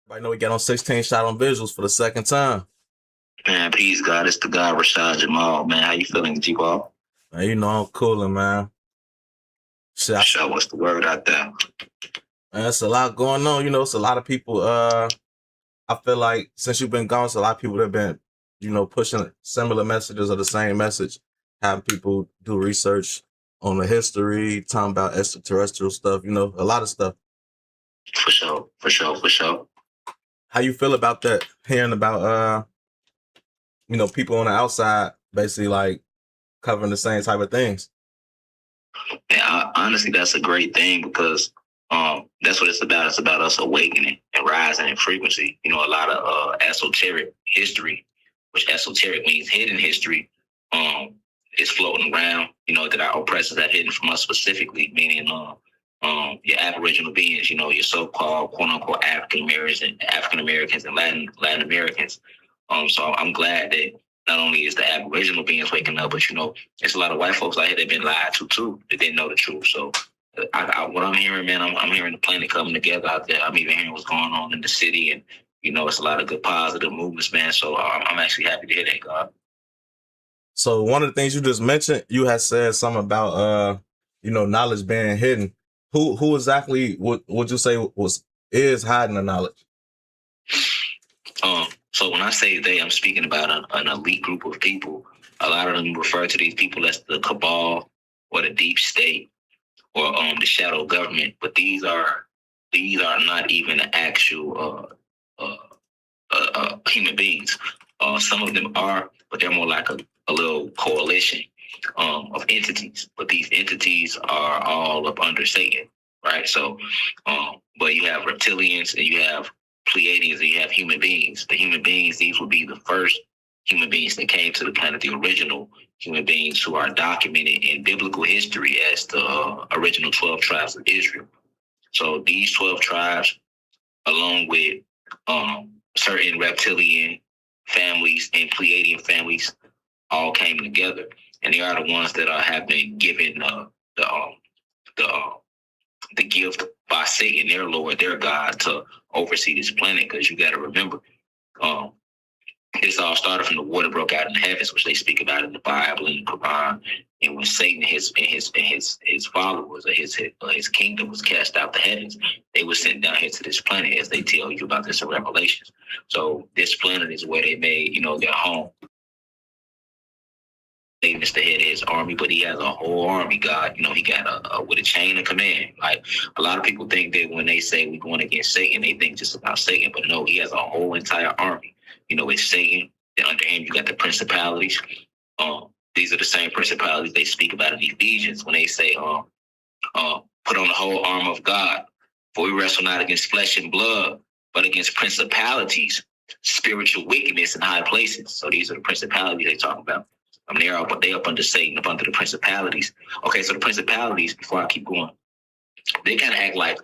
Right now we got on 16 shot on visuals for the second time. Man, peace, God. It's the guy Rashad Jamal. Man, how you feeling, G-Ball? Man, I'm cooling, man. Shit, Sure, what's the word out there? man, it's a lot going on. It's a lot of people. I feel like since you've been gone, it's a lot of people that have been, pushing similar messages or the same message. Having people do research on the history, talking about extraterrestrial stuff. A lot of stuff. For sure, for sure, for sure. How you feel about that? Hearing about people on the outside basically like covering the same type of things. Yeah, honestly, that's a great thing because that's what it's about. It's about us awakening and rising in frequency. A lot of esoteric history, which esoteric means hidden history, is floating around. That our oppressors have hidden from us specifically, meaning your Aboriginal beings. Your so-called quote unquote African Americans, and Latin Americans. So I'm glad that not only is the Aboriginal beings waking up, but there's a lot of white folks out here that have been lied to too, that didn't know the truth. So what I'm hearing, man, I'm hearing the planet coming together out there. I'm even hearing what's going on in the city, and it's a lot of good positive movements, man. So I'm actually happy to hear that, God. So one of the things you just mentioned, you had said something about knowledge being hidden. Who exactly would you say is hiding the knowledge? So when I say they, I'm speaking about an elite group of people. A lot of them refer to these people as the cabal or the deep state or the shadow government. But these are not even actual human beings. Some of them are, but they're more like a little coalition of entities. But these entities are all up under Satan, right? So, but you have reptilians and you have Pleiadians and you have human beings. The human beings, these would be the first human beings that came to the planet, the original human beings who are documented in biblical history as the original 12 tribes of Israel. So these 12 tribes, along with certain reptilian families and Pleiadian families, all came together, and they are the ones that have been given the gift by Satan, their Lord, their God, to oversee this planet. Because you got to remember, this all started from the war that broke out in the heavens, which they speak about in the Bible and the Quran. And when Satan and his followers or his kingdom was cast out the heavens, they were sent down here to this planet, as they tell you about this in Revelations. So this planet is where they made, their home. Satan is the head of his army, but he has a whole army, God. He got with a chain of command. Like, a lot of people think that when they say we're going against Satan, they think just about Satan. But no, he has a whole entire army. It's Satan. Then under him, you got the principalities. These are the same principalities they speak about in Ephesians when they say, put on the whole armor of God. For we wrestle not against flesh and blood, but against principalities, spiritual wickedness in high places. So these are the principalities they talk about. They up under Satan, up under the principalities. Okay, so the principalities, before I keep going, they kind of act like,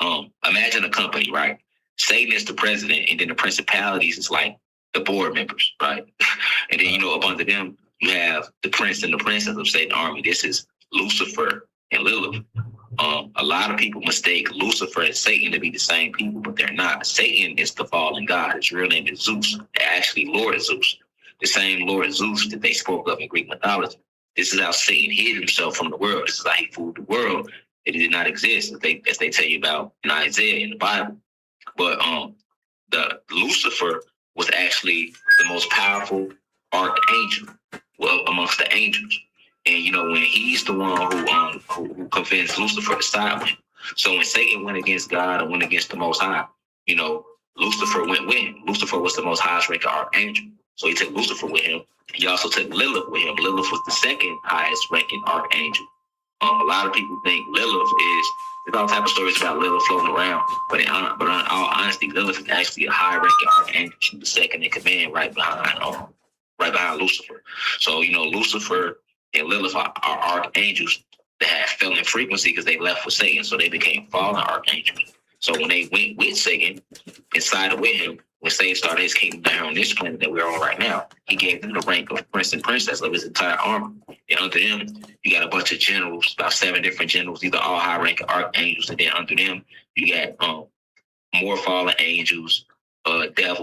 imagine a company, right? Satan is the president, and then the principalities is like the board members, right? And then, up under them, you have the prince and the princess of Satan army. This is Lucifer and Lilith. A lot of people mistake Lucifer and Satan to be the same people, but they're not. Satan is the fallen god. His real name is Zeus. They're actually Lord Zeus. The same Lord Zeus that they spoke of in Greek mythology. This is how Satan hid himself from the world. This is how he fooled the world. It did not exist, as they tell you about in Isaiah in the Bible. But the Lucifer was actually the most powerful archangel amongst the angels. And when he's the one who convinced Lucifer to side with him. So when Satan went against God and went against the Most High, Lucifer went with him. Lucifer was the most highest ranking archangel. So he took Lucifer with him. He also took Lilith with him. Lilith was the second highest ranking archangel. A lot of people think Lilith there's all type of stories about Lilith floating around. But in all honesty, Lilith is actually a high ranking archangel. She's the second in command right behind Lucifer. So, Lucifer and Lilith are archangels that have fell in frequency because they left with Satan. So they became fallen archangels. So when they went with Satan and sided with him, when Satan started his kingdom down on this planet that we're on right now, he gave them the rank of prince and princess of his entire army. And under them, you got a bunch of generals, about 7 different generals. These are all high-ranking archangels. And then under them, you got more fallen angels.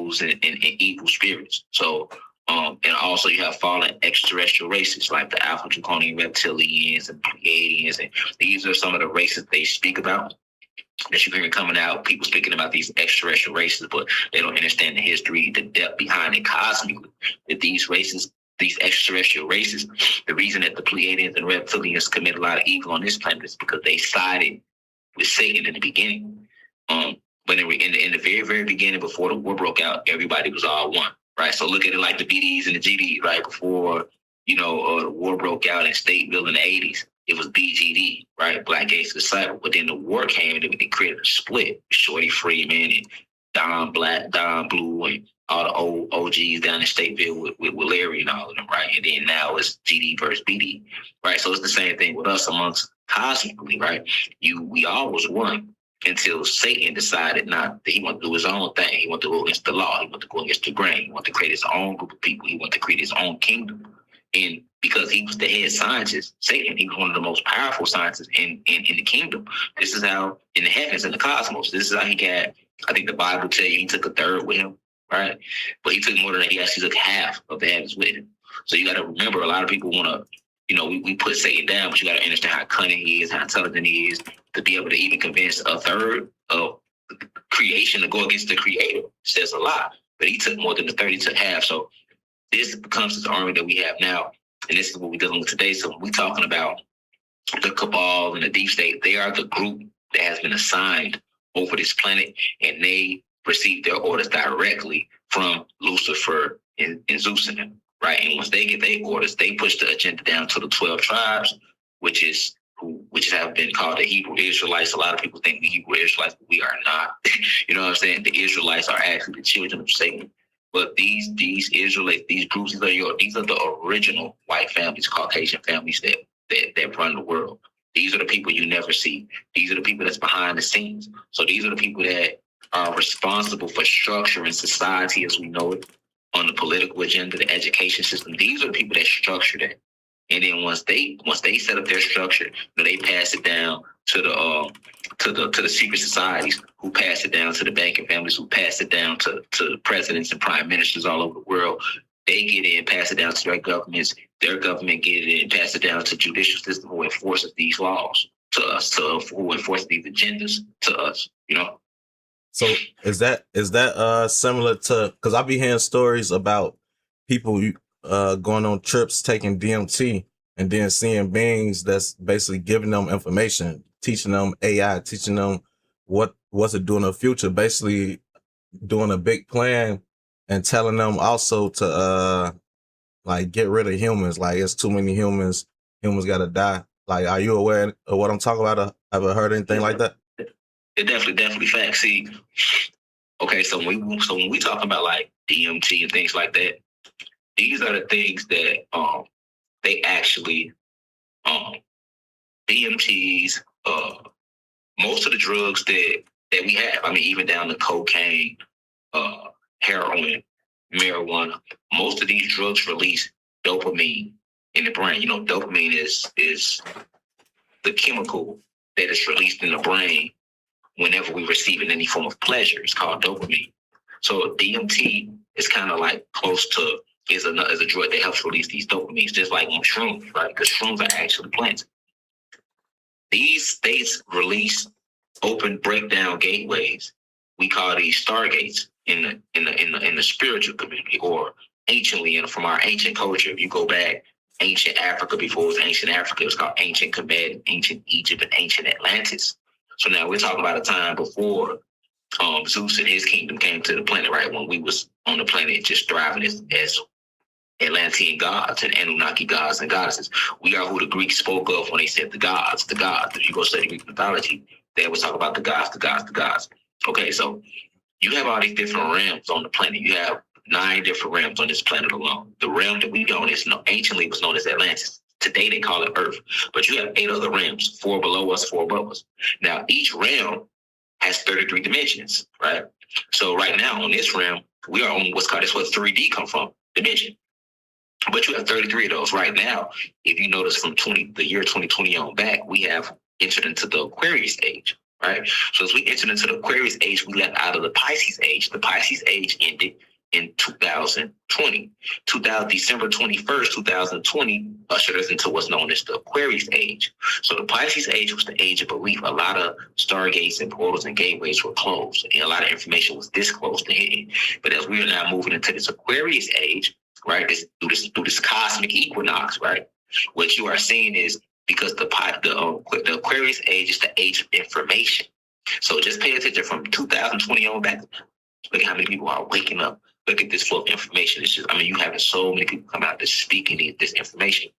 angels and evil spirits. So, and also you have fallen extraterrestrial races like the Alpha Draconian reptilians and Pleiadians, and these are some of the races they speak about that you're hearing coming out. People speaking about these extraterrestrial races, but they don't understand the history, the depth behind it cosmically. That these races, these extraterrestrial races, the reason that the Pleiadians and reptilians commit a lot of evil on this planet is because they sided with Satan in the beginning. But in the very, very beginning, before the war broke out, everybody was all one, right? So look at it like the BDs and the GDs, right? Before, the war broke out in Stateville in the 80s, it was BGD, right? Black Gates Disciple. But then the war came and they created a split. Shorty Freeman and Don Black, Don Blue, and all the old OGs down in Stateville with Larry and all of them, right? And then now it's GD versus BD, right? So it's the same thing with us amongst cosmically, right? We all was one until Satan decided not that he wanted to do his own thing. He wanted to go against the law. He wanted to go against the grain. He wanted to create his own group of people. He wanted to create his own kingdom. And because he was the head scientist, Satan, he was one of the most powerful scientists in the kingdom. This is how, in the heavens, in the cosmos, this is how he got, I think the Bible tell you he took a third with him, right? But he took more than that. He actually took half of the heavens with him. So you got to remember, a lot of people want to, we put Satan down, but you got to understand how cunning he is, how intelligent he is, to be able to even convince a third of creation to go against the creator. Says a lot. But he took more than the 30, took half. So this becomes this army that we have now, and this is what we're dealing with today. So when we're talking about the cabal and the deep state, they are the group that has been assigned over this planet, and they receive their orders directly from Lucifer and Zeus and them. Right, and once they get their orders, they push the agenda down to the 12 tribes, which have been called the Hebrew Israelites. A lot of people think we Hebrew Israelites, but we are not. You know what I'm saying? The Israelites are actually the children of Satan. But these Israelites, these groups, these are the original white families, Caucasian families that run the world. These are the people you never see. These are the people that's behind the scenes. So these are the people that are responsible for structuring society as we know it, on the political agenda, the education system. These are the people that structure that. And then once they set up their structure, they pass it down to the secret societies, who pass it down to the banking families, who pass it down to presidents and prime ministers all over the world. They get in, pass it down to their governments. Their government get it in, pass it down to judicial system, who enforces these laws to us, who enforces these agendas to us. So is that similar to, because I be hearing stories about people going on trips, taking DMT, and then seeing beings that's basically giving them information, teaching them AI, teaching them what's it doing in the future, basically doing a big plan and telling them also to get rid of humans. Like, it's too many humans gotta die. Like, are you aware of what I'm talking about? Ever heard anything like that? It definitely facts. See, okay, so when we talk about like DMT and things like that, these are the things that they actually DMTs, most of the drugs that we have. I mean, even down to cocaine, heroin, marijuana. Most of these drugs release dopamine in the brain. Dopamine is the chemical that is released in the brain whenever we receive any form of pleasure. It's called dopamine. So DMT is kind of like close to, is a drug that helps release these dopamines, just like on shrooms, right? Because shrooms are actually plants. These states release open breakdown gateways. We call these stargates in the spiritual community, or anciently, and from our ancient culture. If you go back, ancient Africa, before it was ancient Africa, it was called ancient Kemet, ancient Egypt, and ancient Atlantis. So now we're talking about a time before Zeus and his kingdom came to the planet, right? When we was on the planet just thriving as Atlantean gods and Anunnaki gods and goddesses. We are who the Greeks spoke of when they said the gods. If you go study Greek mythology, they always talk about the gods. Okay, so you have all these different realms on the planet. You have 9 different realms on this planet alone. The realm that we on is anciently was known as Atlantis. Today they call it Earth. But you have 8 other realms, 4 below us, 4 above us. Now each realm has 33 dimensions, right? So right now on this realm, we are on what's 3D come from, dimension. But you have 33 of those right now. If you notice from the year 2020 on back, we have entered into the Aquarius age. right? So as we entered into the Aquarius age, we left out of the Pisces age. The Pisces age ended in 2020. December 21st, 2020 ushered us into what's known as the Aquarius age. So the Pisces age was the age of belief. A lot of stargates and portals and gateways were closed, and a lot of information was disclosed ahead. But as we are now moving into this Aquarius age, right, through this cosmic equinox, right, what you are seeing is, because the Aquarius age is the age of information. So just pay attention from 2020 on back. Look at how many people are waking up. Look at this flow of information. It's just, you having so many people come out that's speaking this information.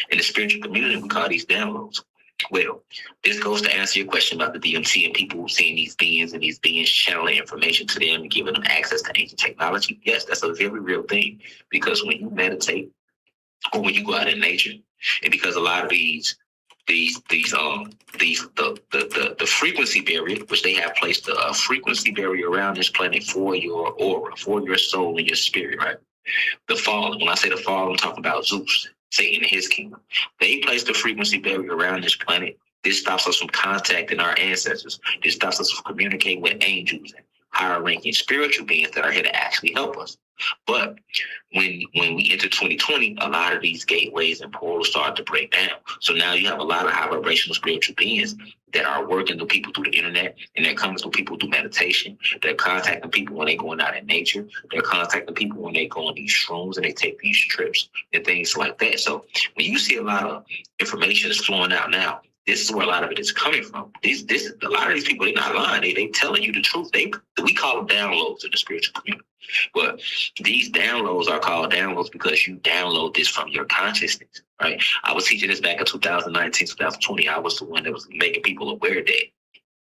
In the spiritual community, we call these downloads. Well, this goes to answer your question about the DMT and people seeing these beings and these beings channeling information to them and giving them access to ancient technology. Yes, that's a very real thing, because when you meditate or when you go out in nature, and because a lot of the frequency barrier, which they have placed a frequency barrier around this planet for your aura, for your soul and your spirit, right? The fallen, when I say the fallen, I'm talking about Zeus, Satan and his kingdom. They placed a frequency barrier around this planet. This stops us from contacting our ancestors. This stops us from communicating with angels and higher ranking spiritual beings that are here to actually help us. But when we enter 2020, a lot of these gateways and portals start to break down. So now you have a lot of high vibrational spiritual beings that are working with people through the internet, and they're coming to people through meditation. They're contacting people when they're going out in nature. They're contacting people when they go on these shrooms and they take these trips and things like that. So when you see a lot of information is flowing out now, this is where a lot of it is coming from. A lot of these people, they're not lying. They telling you the truth. We call them downloads in the spiritual community. But these downloads are called downloads because you download this from your consciousness, right? I was teaching this back in 2019, 2020. I was the one that was making people aware that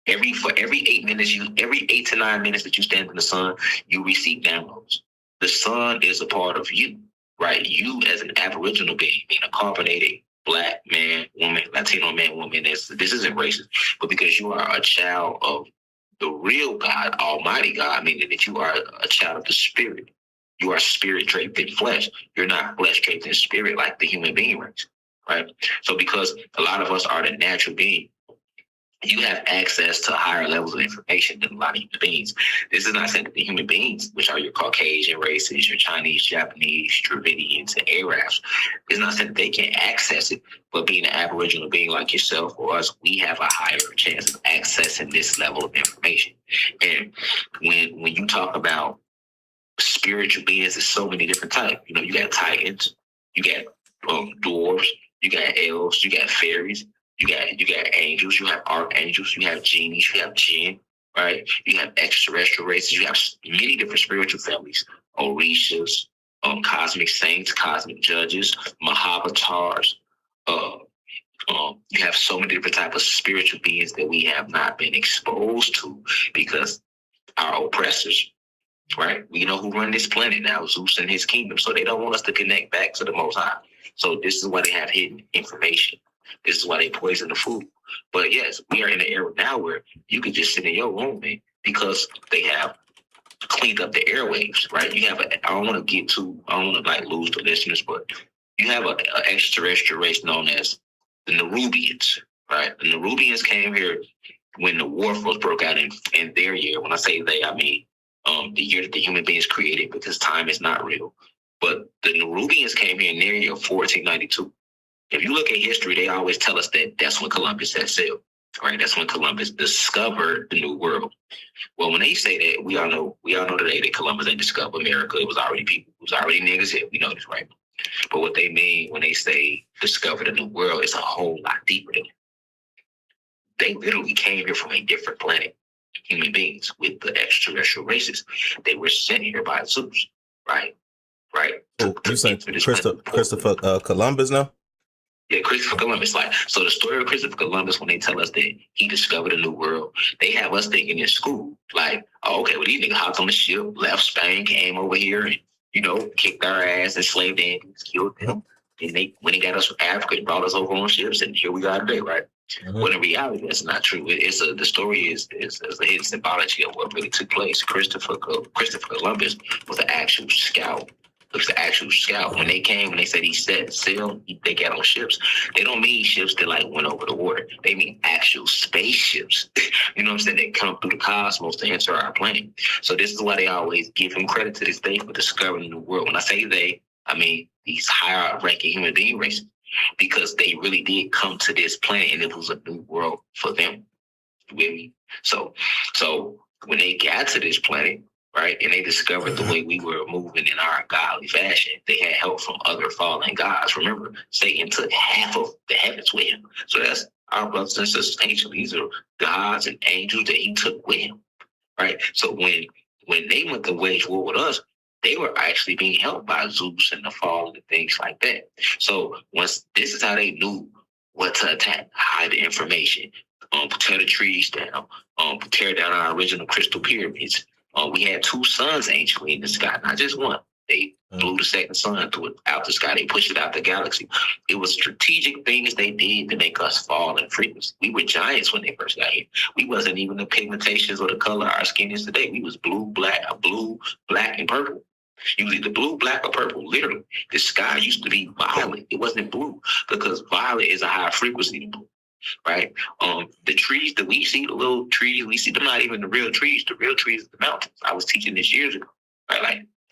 every 8 to 9 minutes that you stand in the sun, you receive downloads. The sun is a part of you, right? You as an Aboriginal being, a carbonated Black man, woman, Latino man, woman. This isn't racist, but because you are a child of the real God, Almighty God, meaning that you are a child of the Spirit. You are spirit draped in flesh. You're not flesh draped in spirit like the human being race, right? So because a lot of us are the natural being, you have access to higher levels of information than a lot of human beings. This is not saying that the human beings, which are your Caucasian races, your Chinese, Japanese, Dravidians, and Arabs, it's not saying that they can't access it, but being an Aboriginal being like yourself or us, we have a higher chance of accessing this level of information. And when you talk about spiritual beings, there's so many different types. You got titans, you got dwarves, you got elves, you got fairies. You got angels, you have archangels, you have genies, you have jinn, right? You have extraterrestrial races, you have many different spiritual families, orishas, cosmic saints, cosmic judges, mahavatars. You have so many different types of spiritual beings that we have not been exposed to because our oppressors, right? We know who run this planet now, Zeus and his kingdom. So they don't want us to connect back to the Most High. So this is why they have hidden information. This is why they poison the food. But yes, we are in an era now where you can just sit in your room, man, because they have cleaned up the airwaves, right? You have I don't want to lose the listeners, but you have an extraterrestrial race known as the Nerubians, right? The Nerubians came here when the war first broke out in their year. When I say they, I mean the year that the human beings created, because time is not real. But the Nerubians came here in their year of 1492. If you look at history, they always tell us that that's when Columbus set sail, right? That's when Columbus discovered the New World. Well, when they say that, we all know today that Columbus didn't discover America. It was already people. It was already niggas here. We know this, right? But what they mean when they say discover the New World is a whole lot deeper than that. They literally came here from a different planet, human beings with the extraterrestrial races. They were sent here by Zeus, right? Right. Oh, you saying Christopher Columbus now? Yeah, Christopher Columbus. So the story of Christopher Columbus, when they tell us that he discovered a new world, they have us thinking in school, okay, well, these niggas hopped on the ship, left Spain, came over here and, kicked our ass, enslaved Indians, killed them. And when they got us from Africa, they brought us over on ships, and here we are today, right? Mm-hmm. Well, in reality, that's not true. The story is a hidden symbology of what really took place. Christopher Columbus was an actual scout It was the actual scout. When they came, when they said he set sail, they got on ships. They don't mean ships that like went over the water. They mean actual spaceships. You know what I'm saying? They come through the cosmos to enter our planet. So this is why they always give him credit to this day for discovering the world. When I say they, I mean these higher ranking human being races, because they really did come to this planet and it was a new world for them. Really. So when they got to this planet, right, and they discovered the way we were moving in our godly fashion, they had help from other fallen gods. Remember, Satan took half of the heavens with him. So that's our brothers and sisters, angels. These are gods and angels that he took with him, right? So when they went to wage war with us, they were actually being helped by Zeus and the fallen and things like that. So once this is how they knew what to attack, hide the information, tear the trees down, tear down our original crystal pyramids. We had 2 suns anciently in the sky, not just one. They blew the second sun out the sky. They pushed it out the galaxy. It was strategic things they did to make us fall in frequency. We were giants when they first got here. We wasn't even the pigmentations or the color our skin is today. We was blue, black, and purple. You was either blue, black, or purple. Literally, the sky used to be violet. It wasn't blue because violet is a higher frequency than blue. Right? The trees that we see, the little trees we see, they're not even the real trees. The real trees are the mountains. I was teaching this years ago. Right?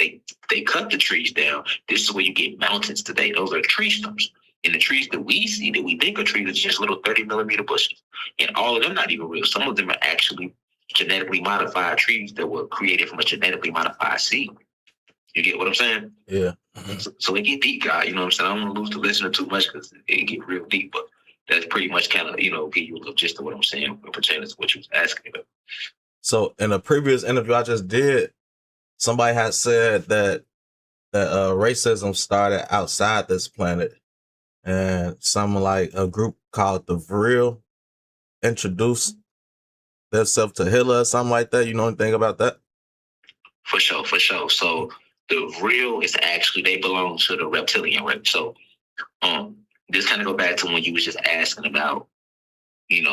Like they cut the trees down. This is where you get mountains today. Those are tree stumps. And the trees that we see that we think are trees are just little 30-millimeter bushes. And all of them not even real. Some of them are actually genetically modified trees that were created from a genetically modified seed. You get what I'm saying? Yeah. So it get deep, guy. You know what I'm saying? I don't want to lose the listener too much because it get real deep, but that's pretty much kind of, give you a little gist of what I'm saying pertaining to what you was asking about. So in a previous interview I just did, somebody had said that racism started outside this planet, and something like a group called the Vril introduced themselves to Hitler or something like that. You know anything about that? For sure. So the Vril is actually, they belong to the reptilian race. So this kind of go back to when you was just asking about,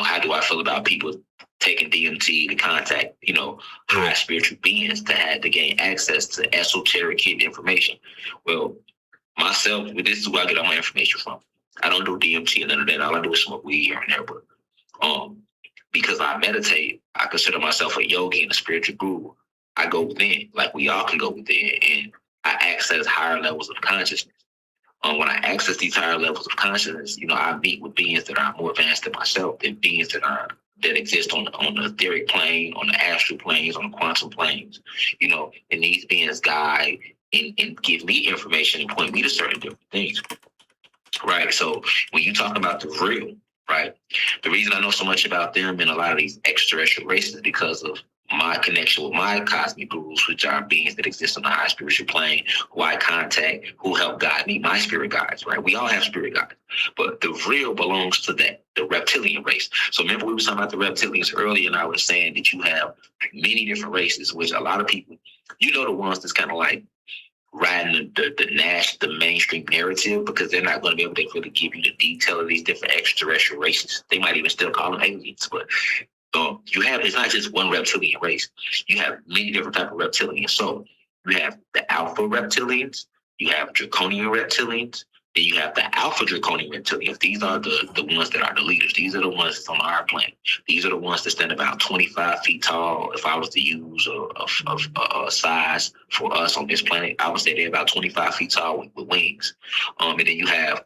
how do I feel about people taking DMT to contact, high spiritual beings to gain access to esoteric hidden information. Well, myself, this is where I get all my information from. I don't do DMT and none of that. All I do is smoke weed here and there. But because I meditate, I consider myself a yogi and a spiritual guru. I go within, like we all can go within, and I access higher levels of consciousness. When I access these higher levels of consciousness, I meet with beings that are more advanced than myself, than beings that exist on the etheric plane, on the astral planes, on the quantum planes. And these beings guide and give me information and point me to certain different things. Right. So when you talk about the Vril, right, the reason I know so much about them and a lot of these extraterrestrial races is because of my connection with my cosmic gurus, which are beings that exist on the high spiritual plane, who I contact, who help guide me, my spirit guides, right? We all have spirit guides, but the Vril belongs to the reptilian race. So remember we were talking about the reptilians earlier, and I was saying that you have many different races, which a lot of people, the ones that's kind of like riding the mainstream narrative, because they're not going to be able to really give you the detail of these different extraterrestrial races. They might even still call them aliens, but it's not just one reptilian race. You have many different types of reptilians. So you have the alpha reptilians, you have draconian reptilians, then you have the alpha draconian reptilians. These are the ones that are the leaders. These are the ones that's on our planet. These are the ones that stand about 25 feet tall. If I was to use a size for us on this planet, I would say they're about 25 feet tall with wings. And then you have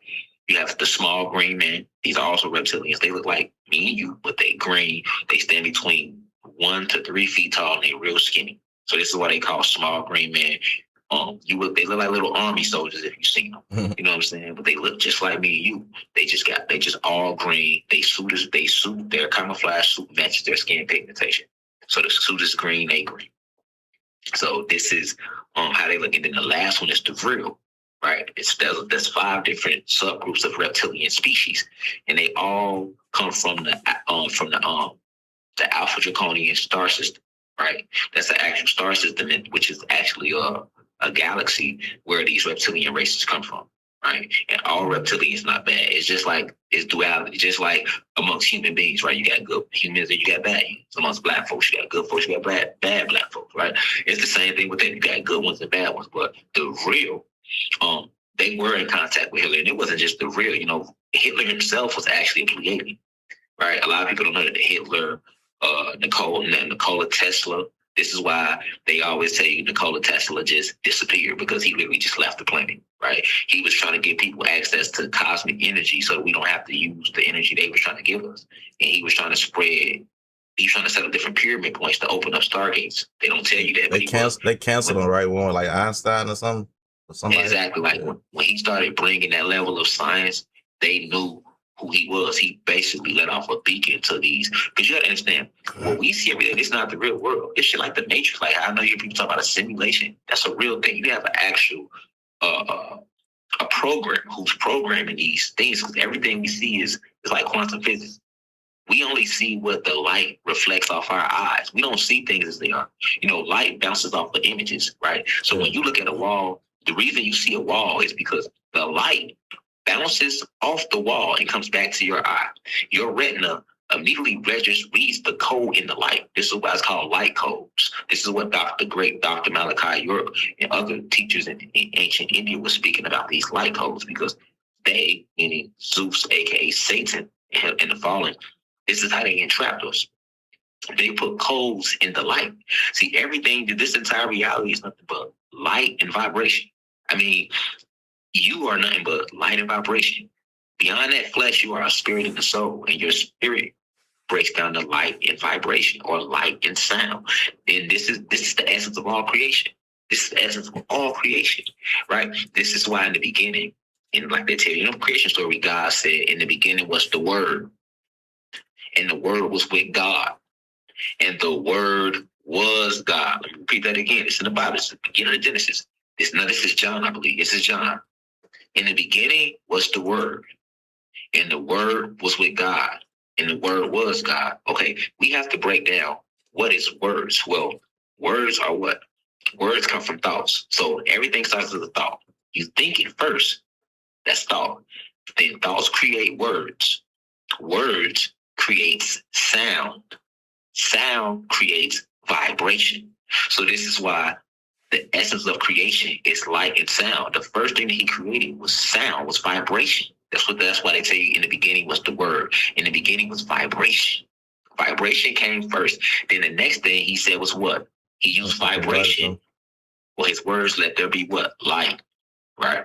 the small green men. These are also reptilians. They look like me and you, but they green. They stand between 1 to 3 feet tall, and they're real skinny. So this is why they call small green men. They look like little army soldiers if you've seen them. You know what I'm saying? But they look just like me and you. They just all green. Their camouflage suit matches their skin pigmentation. So the suit is green, they green. So this is how they look. And then the last one is the Vril. Right, there's 5 different subgroups of reptilian species, and they all come from the Alpha Draconian star system. Right, that's the actual star system, which is actually a galaxy where these reptilian races come from. Right, and all reptilians not bad. It's duality, just like amongst human beings. Right, you got good humans and you got bad humans. Amongst black folks, you got good folks, you got bad black folks. Right, it's the same thing with them. You got good ones and bad ones, but the Vril They were in contact with Hitler, and it wasn't just the real. Hitler himself was actually a Pleiadian, right? A lot of people don't know that Hitler, Nikola Tesla. This is why they always say Nikola Tesla just disappeared, because he literally just left the planet, right? He was trying to give people access to cosmic energy so we don't have to use the energy they were trying to give us. And he was trying to set up different pyramid points to open up stargates. They don't tell you that. They canceled him, right? One like Einstein or something. Or somebody. Exactly. Like when he started bringing that level of science, they knew who he was. He basically let off a beacon to these. Because you got to understand, what we see every day, it's not the real world. It's shit like the Matrix. Like, I know you people talk about a simulation. That's a real thing. You have an actual a program who's programming these things. Because everything we see is like quantum physics. We only see what the light reflects off our eyes. We don't see things as they are. Light bounces off the images, right? So when you look at a wall, the reason you see a wall is because the light bounces off the wall and comes back to your eye. Your retina immediately reads the code in the light. This is why it's called light codes. This is what the great Dr. Malachi York and other teachers in ancient India were speaking about, these light codes, because they, meaning Zeus, aka Satan, and the fallen, this is how they entrapped us. They put codes in the light. See, everything, this entire reality is nothing but light and vibration. I mean, you are nothing but light and vibration. Beyond that flesh, you are a spirit and a soul, and your spirit breaks down to light and vibration, or light and sound. And this is the essence of all creation. This is the essence of all creation, right? This is why in the beginning, and like they tell you, creation story, God said, in the beginning was the Word, and the Word was with God, and the Word was God. Let me repeat that again. It's in the Bible. It's the beginning of Genesis. This is John, I believe. This is John. In the beginning was the Word, and the Word was with God, and the Word was God. Okay, we have to break down what is words. Well, words are what? Words come from thoughts. So everything starts with a thought. You think it first. That's thought. Then thoughts create words. Words creates sound. Sound creates vibration. So this is why the essence of creation is light and sound. The first thing that he created was sound, was vibration. That's why they tell you in the beginning was the Word. In the beginning was vibration. Vibration came first. Then the next thing he said was what? He used vibration. Well, his words, let there be what? Light. Right?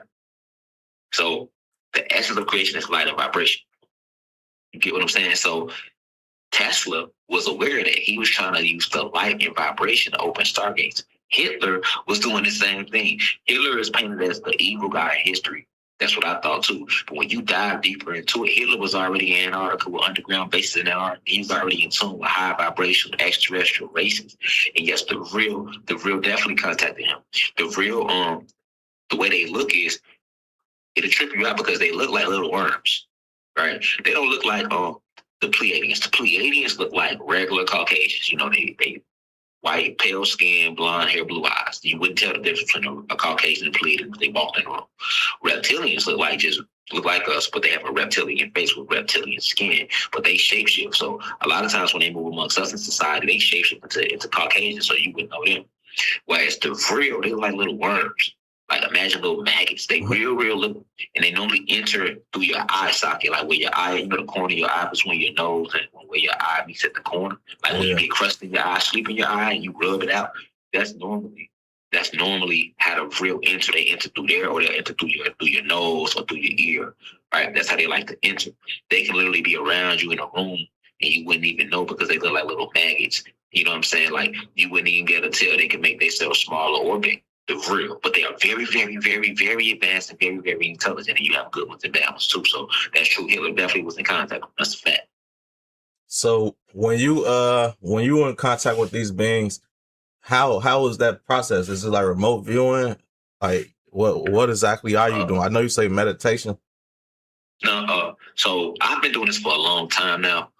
So the essence of creation is light and vibration. You get what I'm saying? So Tesla was aware that he was trying to use the light and vibration to open stargates. Hitler was doing the same thing. Hitler is painted as the evil guy in history. That's what I thought too. But when you dive deeper into it, Hitler was already in Antarctica with underground bases in Antarctica. He was already in tune with high vibration extraterrestrial races. And yes, the real definitely contacted him. The way they look is, it'll trip you out because they look like little worms, right? They don't look like the Pleiadians. The Pleiadians look like regular Caucasians. They white, pale skin, blonde hair, blue eyes. You wouldn't tell the difference between a Caucasian and a Pleiadian if they walked in the room. Reptilians look like us, but they have a reptilian face with reptilian skin, but they shapeshift. So a lot of times when they move amongst us in society, they shapeshift into Caucasians, so you wouldn't know them. Whereas the real, they look like little worms. Like, imagine little maggots. They real little, and they normally enter through your eye socket, like where your eye, the corner of your eye between your nose and where your eye meets at the corner. Like when you get crust in your eye, sleep in your eye, and you rub it out. That's normally how the real enter. They enter through there, or they enter through your nose or through your ear. Right? That's how they like to enter. They can literally be around you in a room, and you wouldn't even know because they look like little maggots. You know what I'm saying? Like, you wouldn't even be able to tell. They can make themselves smaller or big. The real, but they are very, very, very, very advanced and very, very intelligent, and you have good ones and bad ones too. So that's true. Hitler definitely was in contact with them. That's a fact. So when you were in contact with these beings, how was that process? Is it like remote viewing? Like what exactly are you doing? I know you say meditation. No, so I've been doing this for a long time now.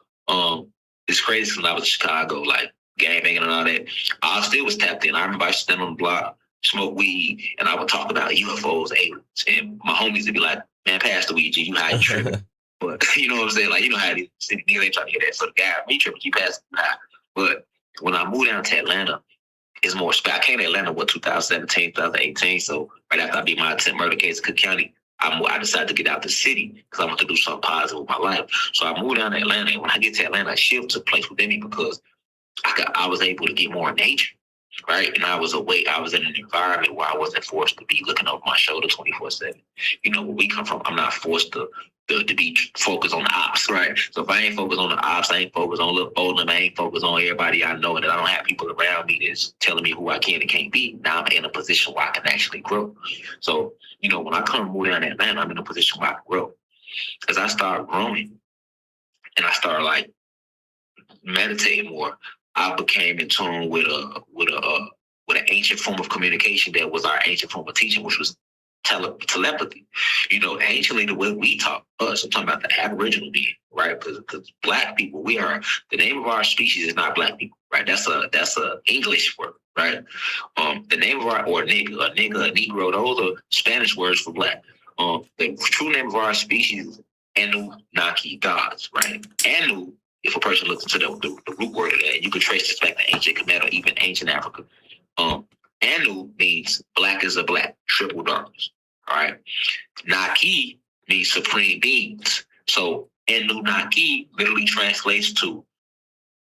It's crazy since I was in Chicago, like gang banging and all that. I still was tapped in. I remember I stand on the block, smoke weed, and I would talk about UFOs, aliens, and my homies would be like, "Man, pass the weed, G, you high, you tripping." But you know what I'm saying? Like, you know how these city niggas ain't trying to get that. So the guy, me tripping, you pass the high. But when I moved down to Atlanta, it's more spec. I came to Atlanta, 2017, 2018. So Right after I beat my attempt murder case in Cook County, I decided to get out the city because I want to do something positive with my life. So I moved down to Atlanta. And when I get to Atlanta, a shift took place within me because I was able to get more in nature, right? And I was awake. I was in an environment where I wasn't forced to be looking over my shoulder 24/7. You know, where we come from, I'm not forced to be focused on the ops, right? So if I ain't focused on the ops, I ain't focused on little Oldham, I ain't focused on everybody I know, and I don't have people around me that's telling me who I can and can't be. Now I'm in a position where I can actually grow. So, you know, when I come move down to Atlanta, I'm in a position where I can grow. As I start growing and I start like meditating more, I became in tune with an ancient form of communication that was our ancient form of teaching, which was telepathy. You know, anciently the way we talk, us, I'm talking about the Aboriginal being, right? Because Black people, we are, the name of our species is not Black people, right? That's a English word, right? The name of our, or nigga, a Negro, those are Spanish words for Black. The true name of our species is Anunnaki gods, right? Anu, if a person looks into the root word of that, you can trace this back to ancient Kemet or even ancient Africa. Anu means black as a black, triple darkness. All right. Naki means supreme beings. So Anunnaki literally translates to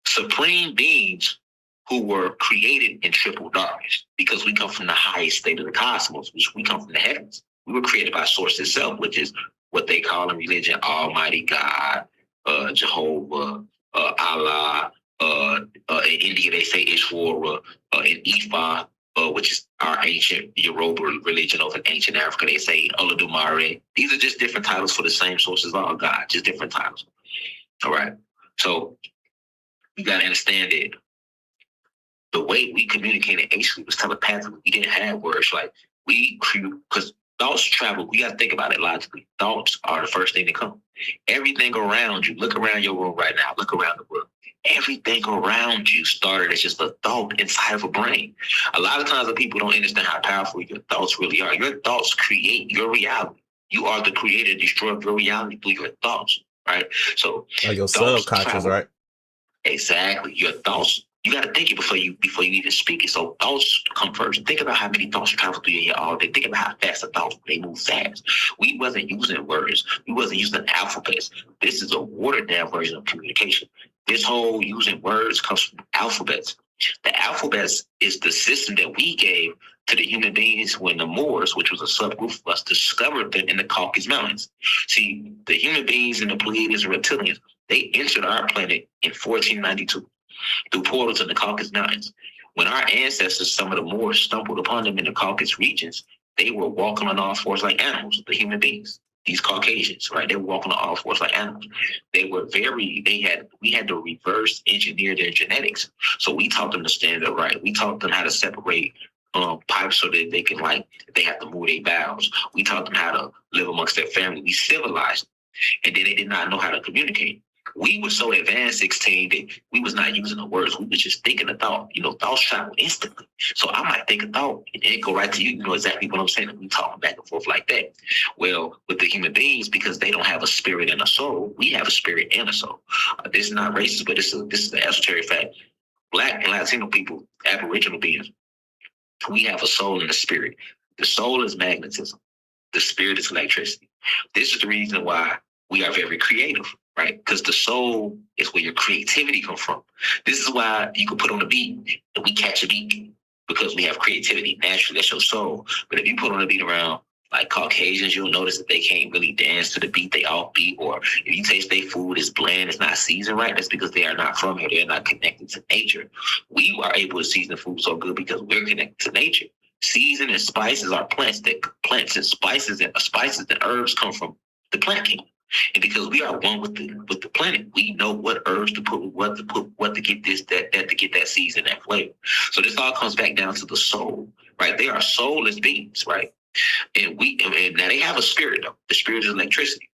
supreme beings who were created in triple darkness, because we come from the highest state of the cosmos, which we come from the heavens. We were created by Source itself, which is what they call in religion Almighty God, Jehovah, Allah. In India, they say Ishwara. In Ifa, which is our ancient Yoruba religion over in ancient Africa, they say Olodumare. These are just different titles for the same sources of all God, just different titles. All right. So you got to understand that the way we communicated anciently was telepathically. We didn't have words. Like because thoughts travel. We got to think about it logically. Thoughts are the first thing to come. Everything around you, look around your room right now, look around the world. Everything around you started as just a thought inside of a brain. A lot of times, people don't understand how powerful your thoughts really are. Your thoughts create your reality. You are the creator, destroyer of your reality through your thoughts, right? So, your subconscious, travel, right? Exactly. Your thoughts. You got to think it before you even speak it. So thoughts come first. Think about how many thoughts travel through your head all day. Think about how fast the thoughts, they move fast. We wasn't using words. We wasn't using alphabets. This is a watered down version of communication. This whole using words comes from alphabets. The alphabets is the system that we gave to the human beings when the Moors, which was a subgroup of us, discovered them in the Caucasus Mountains. See, the human beings and the Pleiadians and reptilians, they entered our planet in 1492 through portals in the Caucasus Mountains. When our ancestors, some of the Moors, stumbled upon them in the Caucasus regions, they were walking on all fours like animals, the human beings. These Caucasians, right? They were walking on all fours like animals. We had to reverse engineer their genetics. So we taught them to stand up right. We taught them how to separate pipes so that they can, they have to move their bowels. We taught them how to live amongst their family. We civilized them. And then they did not know how to communicate. We were so advanced 16 that we was not using the words. We was just thinking a thought. You know, thoughts travel instantly. So I might think a thought and it go right to you. You know exactly what I'm saying. And we talking back and forth like that. Well, with the human beings, because they don't have a spirit and a soul, we have a spirit and a soul. This is not racist, but this is the esoteric fact. Black and Latino people, Aboriginal beings, we have a soul and a spirit. The soul is magnetism. The spirit is electricity. This is the reason why we are very creative, right? Because the soul is where your creativity comes from. This is why you can put on a beat and we catch a beat, because we have creativity. Naturally, that's your soul. But if you put on a beat around like Caucasians, you'll notice that they can't really dance to the beat. They offbeat. Or if you taste their food, it's bland, it's not seasoned right. That's because they are not from here. They're not connected to nature. We are able to season food so good because we're connected to nature. Season and spices are plants and spices and herbs come from the plant kingdom. And because we are one with the planet, we know what herbs to put, what to get this, that to get that season, that flavor. So this all comes back down to the soul, right? They are soulless beings, right? And now they have a spirit though. The spirit is electricity.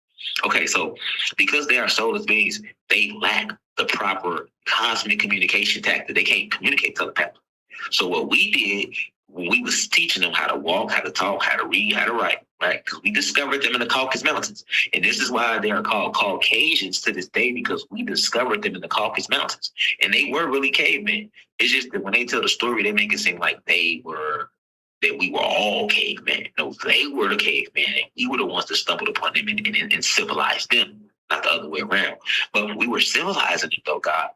Okay, so because they are soulless beings, they lack the proper cosmic communication tactic. They can't communicate telepathically. So what we did, we was teaching them how to walk, how to talk, how to read, how to write, right? Because we discovered them in the Caucasus Mountains. And this is why they are called Caucasians to this day, because we discovered them in the Caucasus Mountains. And they were really cavemen. It's just that when they tell the story, they make it seem like they were that we were all cavemen. No, they were the cavemen, and we were the ones that stumbled upon them and civilized them, not the other way around. But when we were civilizing them, though, God,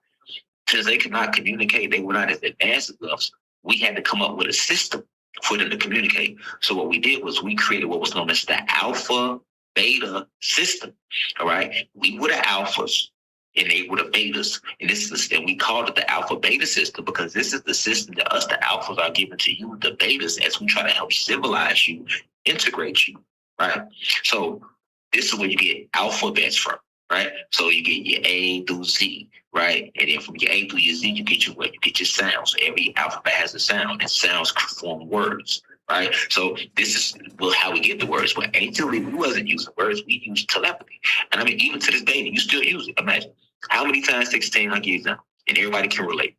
since they could not communicate, they were not as advanced as us, we had to come up with a system for them to communicate. So what we did was we created what was known as the alpha beta system. All right. We were the alphas and they were the betas. And we called it the alpha beta system because this is the system that us, the alphas, are given to you, the betas, as we try to help civilize you, integrate you. Right. So this is where you get alphabets from. Right. So you get your A through Z. Right. And then from your A through your Z, you get your sounds. So every alphabet has a sound, and sounds form words. Right. So this is how we get the words. But anciently, we wasn't using words. We used telepathy. And I mean, even to this day, you still use it. Imagine how many times 16 I give you now, and everybody can relate.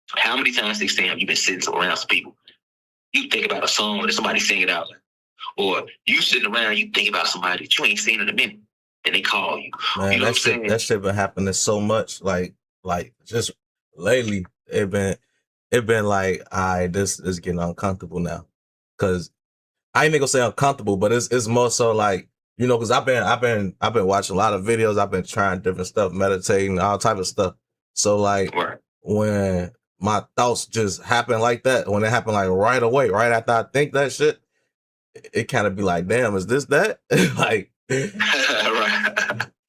How many times 16 have you been sitting around some people? You think about a song and somebody sing it out. Or you sitting around, you think about somebody that you ain't seen in a minute. And they call you. Man, you know that shit been happening so much. Like just lately, it been like, all right, this is getting uncomfortable now. Cause I ain't even gonna say uncomfortable, but it's more so like, you know, cause I've been watching a lot of videos. I've been trying different stuff, meditating, all type of stuff. So like when my thoughts just happen like that, when it happen like right away, right after I think that shit, it kind of be like, damn, is this that? Like,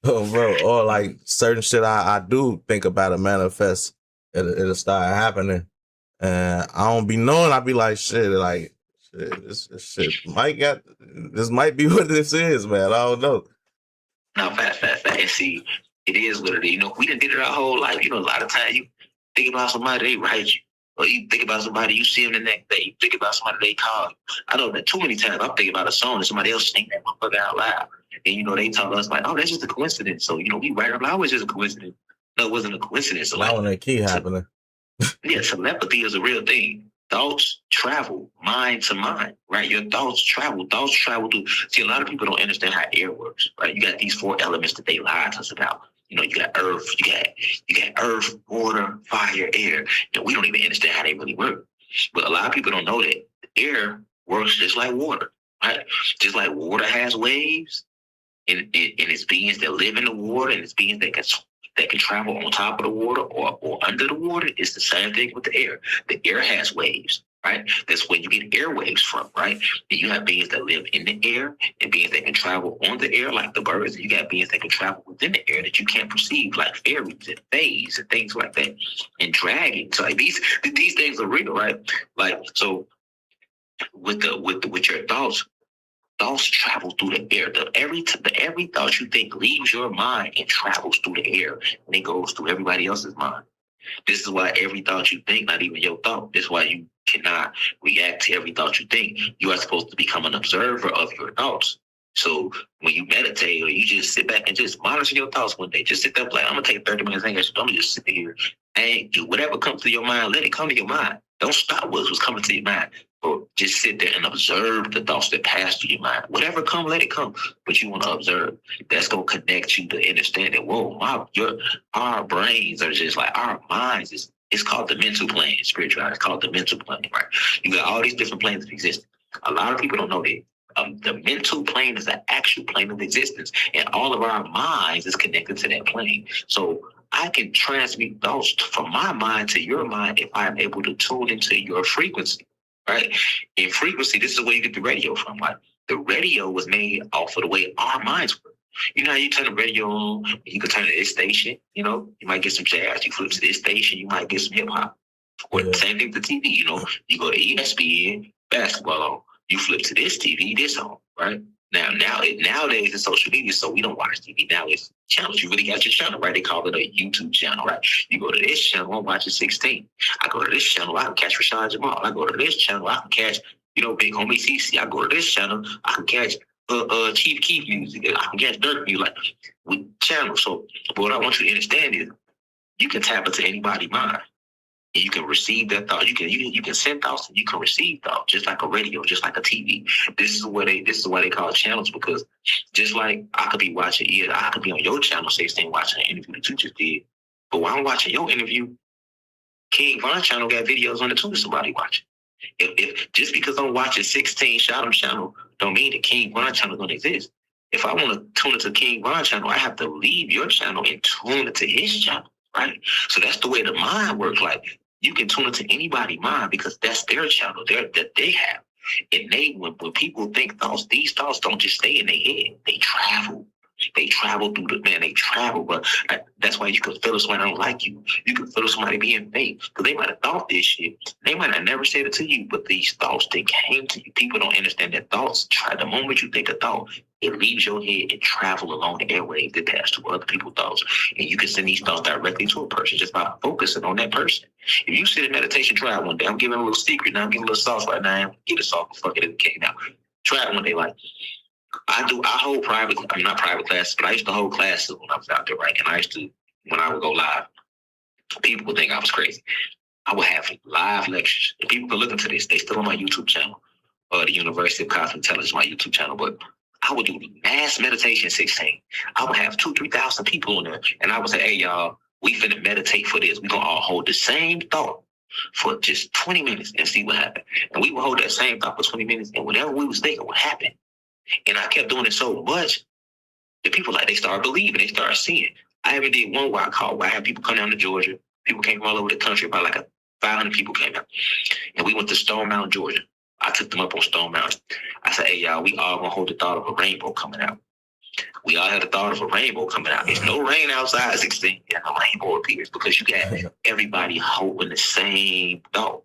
oh, bro, or like certain shit I do think about it manifest, it'll start happening, and I don't be knowing. I be like, shit, this shit this might be what this is, man. I don't know. No, fast. And see, it is what it is. You know, we done did it our whole life. You know, a lot of times you think about somebody, they write you. Or you think about somebody, you see them the next day. You think about somebody, they call you. I know that too many times I'm thinking about a song and somebody else sing that motherfucker out loud. And, you know, they tell us like, oh, that's just a coincidence. So, you know, we write it out, it's just a coincidence. No, it wasn't a coincidence. So, like, when that key happening. Yeah, telepathy is a real thing. Thoughts travel mind to mind, right? Your thoughts travel through. See, a lot of people don't understand how air works, right? You got these 4 elements that they lie to us about. You know, you got earth, you got earth, water, fire, air. And we don't even understand how they really work. But a lot of people don't know that air works just like water, right? Just like water has waves, and it's beings that live in the water, and it's beings that can travel on top of the water or under the water. It's the same thing with the air. The air has waves, right? That's where you get airwaves from, right? And you have beings that live in the air and beings that can travel on the air like the birds. And you got beings that can travel within the air that you can't perceive, like fairies and fays and things like that, and dragons. Like these things are real, right? Like, so with your thoughts travel through the air. Every thought you think leaves your mind and travels through the air, and it goes through everybody else's mind. This is why every thought you think, not even your thought, this is why you cannot react to every thought you think. You are supposed to become an observer of your thoughts. So when you meditate or you just sit back and just monitor your thoughts one day, just sit there like, I'm going to take 30 minutes, I'm going to just sit here and do whatever comes to your mind, let it come to your mind. Don't stop what's coming to your mind. Or just sit there and observe the thoughts that pass through your mind. Whatever come, let it come. But you want to observe. That's going to connect you to understand that, whoa, our brains are just like our minds. It's called the mental plane, spirituality. It's called the mental plane, right? You got all these different planes of existence. A lot of people don't know that. The mental plane is the actual plane of existence, and all of our minds is connected to that plane. So I can transmit thoughts from my mind to your mind if I'm able to tune into your frequency, right? In frequency, this is where you get the radio from. Like the radio was made off of the way our minds work. You know how you turn the radio on, you can turn to this station, you know, you might get some jazz, you flip to this station, you might get some hip hop. Or the same thing with the TV, you know, you go to ESPN, basketball on, you flip to this TV, this on, right? Nowadays it's social media, so we don't watch TV. Now it's channels. You really got your channel, right? They call it a YouTube channel, right? You go to this channel, I'm watching 16. I go to this channel, I can catch Rashad Jamal. I go to this channel, I can catch, you know, Big Homie CC. I go to this channel, I can catch Chief Keef music. I can catch Dirk music, like with channels. So, but what I want you to understand is you can tap into anybody's mind. And you can receive that thought. You can send thoughts and you can receive thoughts, just like a radio, just like a TV. This is why they call it channels, because just like I could be watching it, I could be on your channel 16 watching an interview that you just did. But while I'm watching your interview, King Von channel got videos on it too that somebody watching. If just because I'm watching 16 Shot 'em channel, don't mean the King Von channel don't exist. If I want to tune into King Von channel, I have to leave your channel and tune into his channel, right? So that's the way the mind works. Like you can tune into anybody's mind because that's their channel that they have. And when people think thoughts, these thoughts don't just stay in their head. They travel. They travel through they travel, but that's why you can feel somebody don't like you. You can feel somebody being fake because they might have thought this shit. They might have never said it to you, but these thoughts, they came to you. People don't understand that thoughts, the moment you think a thought, it leaves your head and travel along the airwaves that pass to other people's thoughts. And you can send these thoughts directly to a person just by focusing on that person. If you sit in meditation, try it one day. I'm giving a little secret now. I'm giving a little sauce right now. Get a sauce, fuck it, okay now. Try it one day, like. I hold private, I'm not private classes, but I used to hold classes when I was out there, right? And I used to, when I would go live, people would think I was crazy. I would have live lectures. And people could look into this. They still on my YouTube channel, the University of Cosmic Intelligence, my YouTube channel. But I would do mass meditation 16. I would have 2,000 to 3,000 people on there. And I would say, hey, y'all, we finna meditate for this. We're going to all hold the same thought for just 20 minutes and see what happened. And we would hold that same thought for 20 minutes. And whatever we was thinking would happen. And I kept doing it so much that people they started believing, they started seeing. I even did one where I had people come down to Georgia. People came from all over the country, about 500 people came out. And we went to Stone Mountain, Georgia. I took them up on Stone Mountain. I said, hey, y'all, we all gonna hold the thought of a rainbow coming out. We all had the thought of a rainbow coming out. There's no rain outside 16, and a rainbow appears because you got everybody holding the same thought.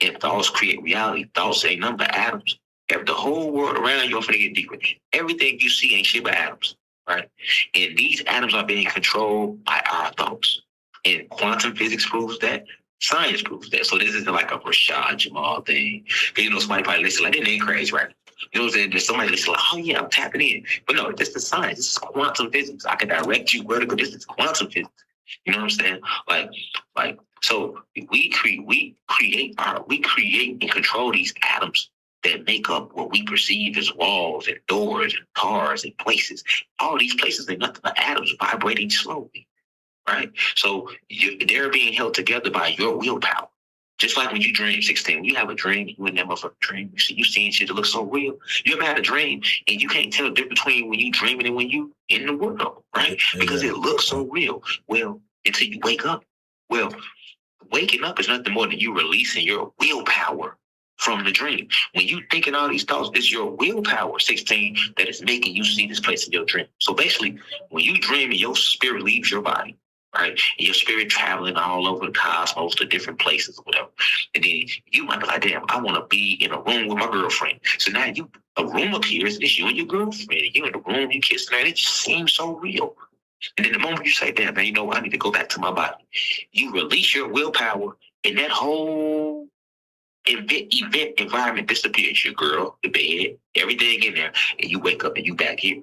And thoughts create reality. Thoughts ain't nothing but atoms. If the whole world around you, I'm finna get deeper. Everything you see ain't shit but atoms, right? And these atoms are being controlled by our thoughts. And quantum physics proves that. Science proves that. So this isn't like a Rashad Jamal thing. Somebody probably listen like, they ain't crazy, right? You know what I'm saying? There's somebody listen like, oh yeah, I'm tapping in. But no, this is science. This is quantum physics. I can direct you where to go. This is quantum physics. You know what I'm saying? So we create and control these atoms that make up what we perceive as walls and doors and cars and places. All these places are nothing but atoms vibrating slowly, right? So they're being held together by your willpower. Just like when you dream 16, when you have a dream, you in that motherfucking dream, you seeing shit that looks so real. You ever had a dream and you can't tell the difference between when you dreaming and when you in the world, right? Because it looks so real. Well, until you wake up. Well, waking up is nothing more than you releasing your willpower from the dream. When you thinking all these thoughts, it's your willpower, 16, that is making you see this place in your dream. So basically, when you dream and your spirit leaves your body, right? And your spirit traveling all over the cosmos to different places or whatever. And then you might be like, damn, I want to be in a room with my girlfriend. So now a room appears, and it's you and your girlfriend. And you in the room, you kissing her, and it just seems so real. And then the moment you say, damn, man, you know what? I need to go back to my body. You release your willpower, and that whole event environment disappears. Your girl, the bed, everything in there, and you wake up and you back here.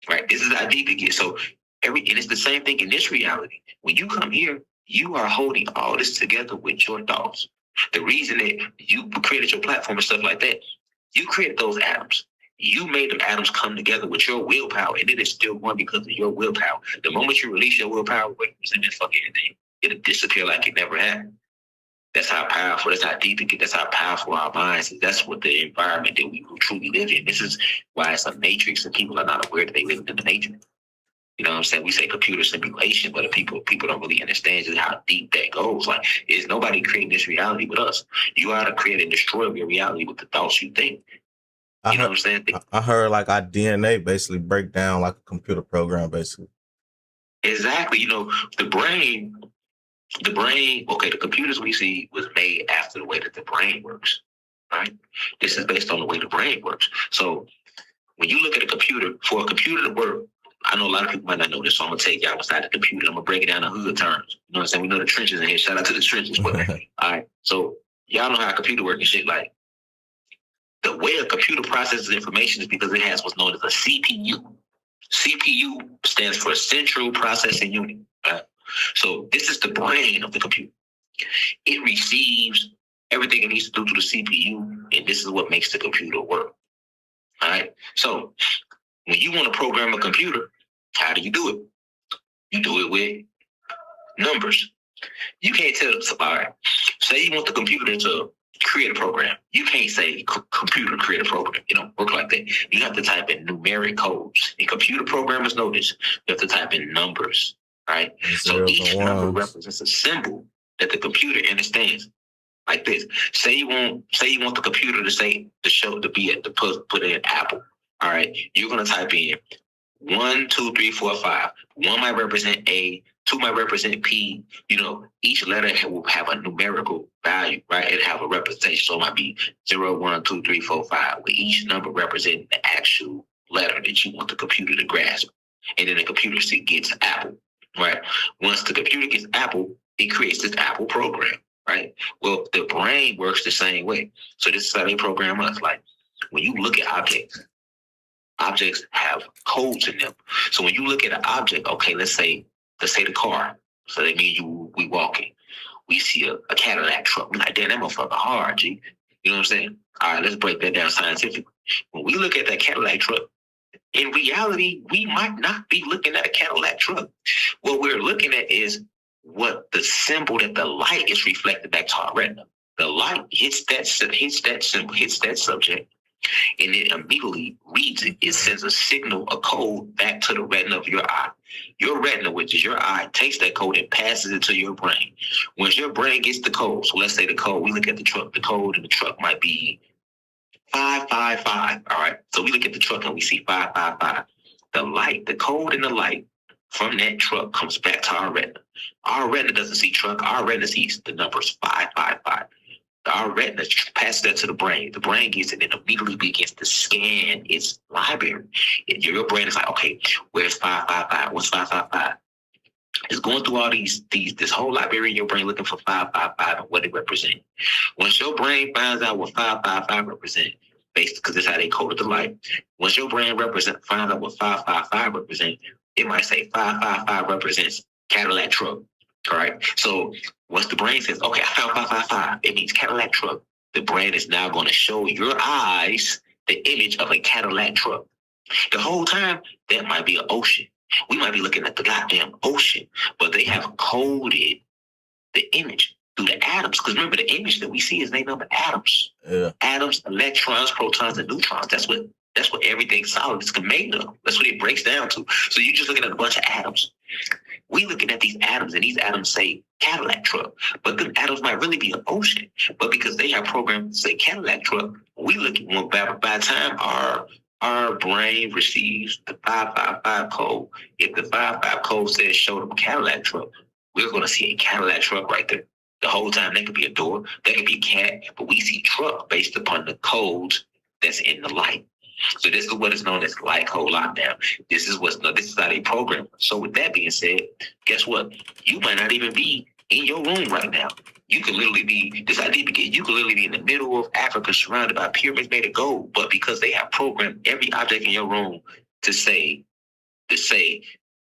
Right? This is how deep it gets. So and it's the same thing in this reality. When you come here, you are holding all this together with your thoughts. The reason that you created your platform and stuff like that, you created those atoms. You made them atoms come together with your willpower, and it is still one because of your willpower. The moment you release your willpower, and then fuck everything, it'll disappear like it never happened. That's how powerful, that's how deep it gets, that's how powerful our minds is. That's what the environment that we truly live in. This is why it's a matrix and people are not aware that they live in the matrix. You know what I'm saying? We say computer simulation, but people don't really understand just how deep that goes. Like, is nobody creating this reality with us? You ought to create and destroy your reality with the thoughts you think. You know what I'm saying? I heard like our DNA basically break down like a computer program, basically. Exactly. The brain, okay, the computers we see was made after the way that the brain works, right? This is based on the way the brain works. So when you look at a computer, for a computer to work, I know a lot of people might not know this, so I'm going to take y'all inside the computer. I'm going to break it down in hood terms. You know what I'm saying? We know the trenches in here. Shout out to the trenches. But, all right, so y'all know how a computer works and shit. Like, the way a computer processes information is because it has what's known as a CPU. CPU stands for Central Processing Unit. Right? So this is the brain of the computer. It receives everything it needs to do to the CPU, and this is what makes the computer work. All right? So when you want to program a computer, how do you do it? You do it with numbers. You can't tell us, all right, say you want the computer to create a program. You can't say computer create a program. It don't work like that. You have to type in numeric codes. And computer programmers know this. You have to type in numbers, right? So each number represents a symbol that the computer understands. Like this. Say you want the computer to be at the put in Apple. All right. You're gonna type in 1, 2, 3, 4, 5. 1 might represent A, 2 might represent P. Each letter will have a numerical value, right? It'll have a representation. So it might be 0, 1, 2, 3, 4, 5, with each number representing the actual letter that you want the computer to grasp. And then the computer gets Apple, right? Once the computer gets Apple, it creates this Apple program, right? Well, the brain works the same way. So this is how they program us. Like when you look at objects have codes in them. So when you look at an object, okay, let's say the car. So that means we walking. We see a Cadillac truck. We're like, damn, that motherfucker hard, G. You know what I'm saying? All right, let's break that down scientifically. When we look at that Cadillac truck, in reality, we might not be looking at a Cadillac truck. What we're looking at is what the symbol that the light is reflected back to our retina. The light hits that symbol, hits that subject, and it immediately reads it. It sends a signal, a code back to the retina of your eye. Your retina, which is your eye, takes that code and passes it to your brain. Once your brain gets the code, so let's say the code, we look at the truck, the code in the truck might be 555. All right. So we look at the truck and we see 555. The code in the light from that truck comes back to our retina. Our retina doesn't see truck. Our retina sees the numbers 555. Our retina passes that to the brain. The brain gets it and immediately begins to scan its library. Your brain is like, okay, where's 555? What's 555? It's going through all this whole library in your brain looking for 555 and what it represents. Once your brain finds out what 555 represents, because that's how they coded the light. Once your brain finds out what 555 represents, it might say 555 represents Cadillac truck. All right. So once the brain says, okay, I found 555, it means Cadillac truck. The brain is now going to show your eyes the image of a Cadillac truck. The whole time, that might be an ocean. We might be looking at the goddamn ocean, but they have coded the image through the atoms. Because remember, the image that we see is named up atoms. Yeah. Atoms, electrons, protons, and neutrons. That's what everything solid is made of. That's what it breaks down to. So you're just looking at a bunch of atoms. We looking at these atoms, and these atoms say Cadillac truck, but the atoms might really be an ocean. But because they have programmed to say Cadillac truck, we look at by the time our brain receives the 555 code. If the 55 code says show them Cadillac truck, we're going to see a Cadillac truck right there. The whole time, that could be a door, that could be a cat, but we see truck based upon the codes that's in the light. So this is what is known as light code lockdown. This is how they program. So with that being said, guess what? You might not even be in your room right now. You could literally be in the middle of Africa surrounded by pyramids made of gold. But because they have programmed every object in your room to say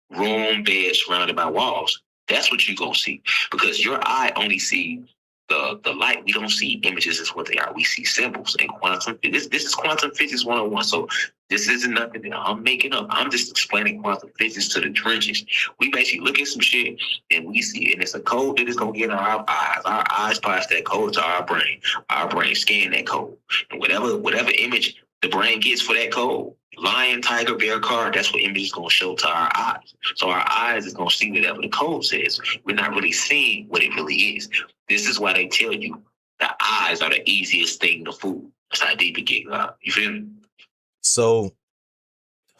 room, bed surrounded by walls, that's what you're going to see. Because your eye only see the light. We don't see images as what they are. We see symbols and quantum. This is quantum physics 101. So this isn't nothing that I'm making up. I'm just explaining quantum physics to the trenches. We basically look at some shit and we see, and it's a code that is going to get in our eyes. Our eyes pass that code to our brain. Our brain scan that code. And whatever image the brain gets for that code, lion, tiger, bear, car, that's what image is going to show to our eyes. So our eyes is going to see whatever the code says. We're not really seeing what it really is. This is why they tell you the eyes are the easiest thing to fool. That's how deep it gets. You feel me? So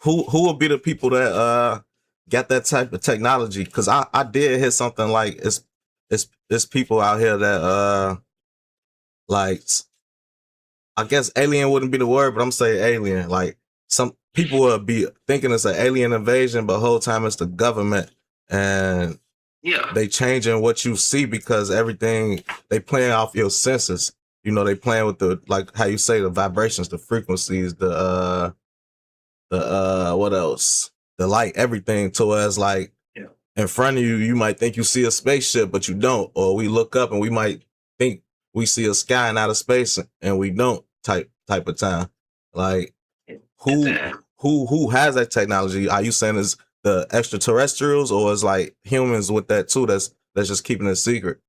who will be the people that got that type of technology? Because I did hear something like it's people out here that like, I guess alien wouldn't be the word, but I'm saying alien. Like some people will be thinking it's an alien invasion, but the whole time it's the government, and yeah, they changing what you see because everything they playing off your senses. You know, they playing with the, like how you say, the vibrations, the frequencies, the what else? The light, everything. To us, like in front of you, you might think you see a spaceship, but you don't. Or we look up and we might think we see a sky in outer space and we don't. Type of time. Like who has that technology? Are you saying is the extraterrestrials, or is like humans with that too? That's just keeping it secret.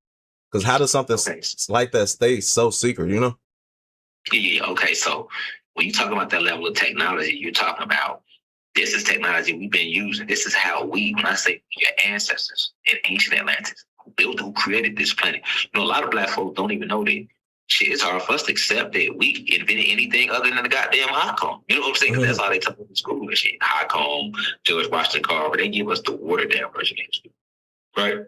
Because how does something Okay. like that stay so secret, you know? Yeah, okay. So when you talk about that level of technology, you're talking about this is technology we've been using. This is how when I say your ancestors in ancient Atlantis, who created this planet. You know, a lot of black folks don't even know that shit, it's hard for us to accept that we invented anything other than the goddamn hot comb. You know what I'm saying? 'Cause that's all they taught us in school and shit. Hot comb, George Washington Carver, they give us the watered down version of history. Right?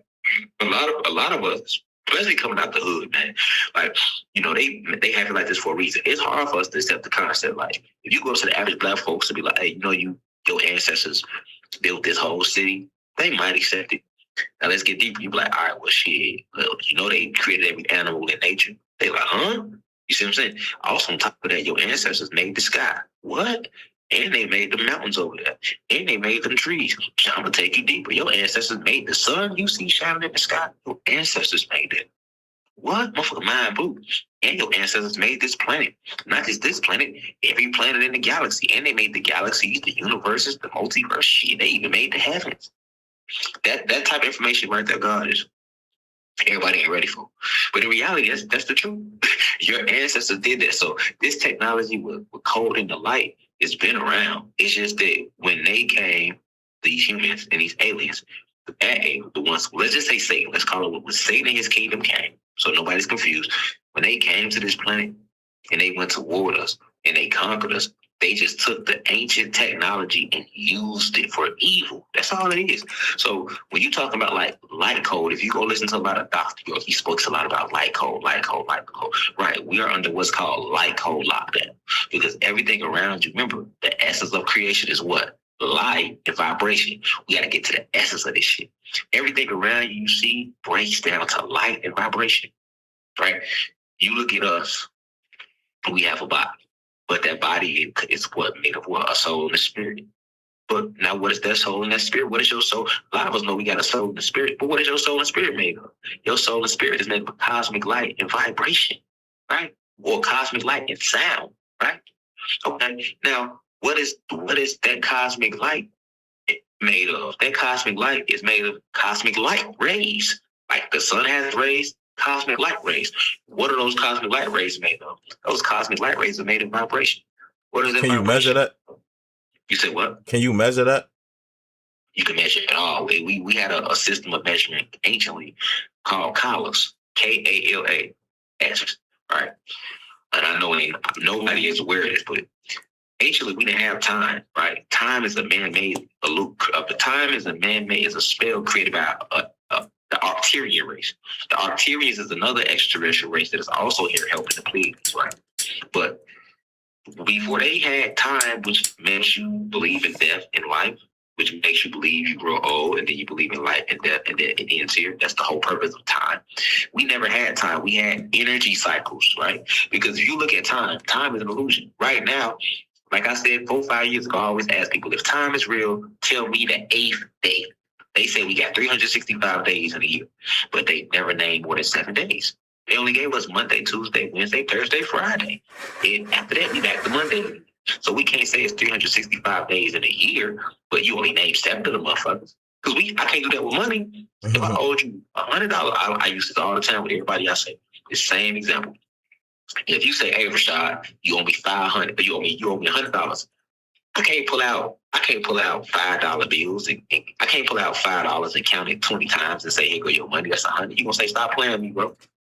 A lot of us, especially coming out the hood, man, like, you know, they have it like this for a reason. It's hard for us to accept the concept. Like, if you go to the average black folks to be like, hey, you know, your ancestors built this whole city, they might accept it. Now let's get deeper. You be like, all right, well, shit. Well, you know, they created every animal in nature. They like, huh? You see what I'm saying? Also, on top of that, your ancestors made the sky. What? And they made the mountains over there. And they made them trees. I'm going to take you deeper. Your ancestors made the sun you see shining in the sky. Your ancestors made it. What? Motherfucker, mind boo. And your ancestors made this planet. Not just this planet, every planet in the galaxy. And they made the galaxies, the universes, the multiverse. Shit, they even made the heavens. That type of information right there, God, is everybody ain't ready for. But in reality, that's the truth. Your ancestors did that. So this technology with code and the light, it's been around. It's just that when they came, these humans and these aliens, the ones, let's just say Satan, let's call it when Satan and his kingdom came, so nobody's confused. When they came to this planet and they went to war with us and they conquered us, they just took the ancient technology and used it for evil. That's all it is. So when you talk about like light code, if you go listen to a lot of Dr. York, he speaks a lot about light code, light code, light code. Right. We are under what's called light code lockdown because everything around you, remember, the essence of creation is what? Light and vibration. We got to get to the essence of this shit. Everything around you see breaks down to light and vibration. Right? You look at us, we have a body. But that body is what made of what? A soul and a spirit. But now what is that soul and that spirit? What is your soul? A lot of us know we got a soul and a spirit, but what is your soul and spirit made of? Your soul and spirit is made of cosmic light and vibration, right? Or cosmic light and sound, right? Okay. Now, what is that cosmic light made of? That cosmic light is made of cosmic light rays. Like the sun has rays, cosmic light rays. What are those cosmic light rays made of? Those cosmic light rays are made of vibration. What is that? Can you measure that? You said what? Can you measure that? You can measure it all. We had a system of measurement anciently called Kalas, Kala. Right? And I know nobody is aware of this, but anciently we didn't have time, right? Time is a man-made time is a man-made, is a spell created by the Arcturian race. The Arcturians is another extraterrestrial race that is also here helping the Pleiades, right? But before they had time, which makes you believe in death and life, which makes you believe you grow old and then you believe in life and death and then it ends here. That's the whole purpose of time. We never had time. We had energy cycles, right? Because if you look at time, time is an illusion. Right now, like I said 4-5 years ago, I always ask people, if time is real, tell me the 8th day. They say we got 365 days in a year, but they never named more than 7 days. They only gave us Monday, Tuesday, Wednesday, Thursday, Friday. And after that, we back to Monday. So we can't say it's 365 days in a year, but you only named 7 of the motherfuckers. Because I can't do that with money. If I owed you $100, I use this all the time with everybody I say. The same example. If you say, hey, Rashad, you owe me $500, but you owe me $100. I can't pull out $5 bills and I can't pull out $5 and count it 20 times and say, here go your money, that's $100. You gonna say, stop playing with me, bro.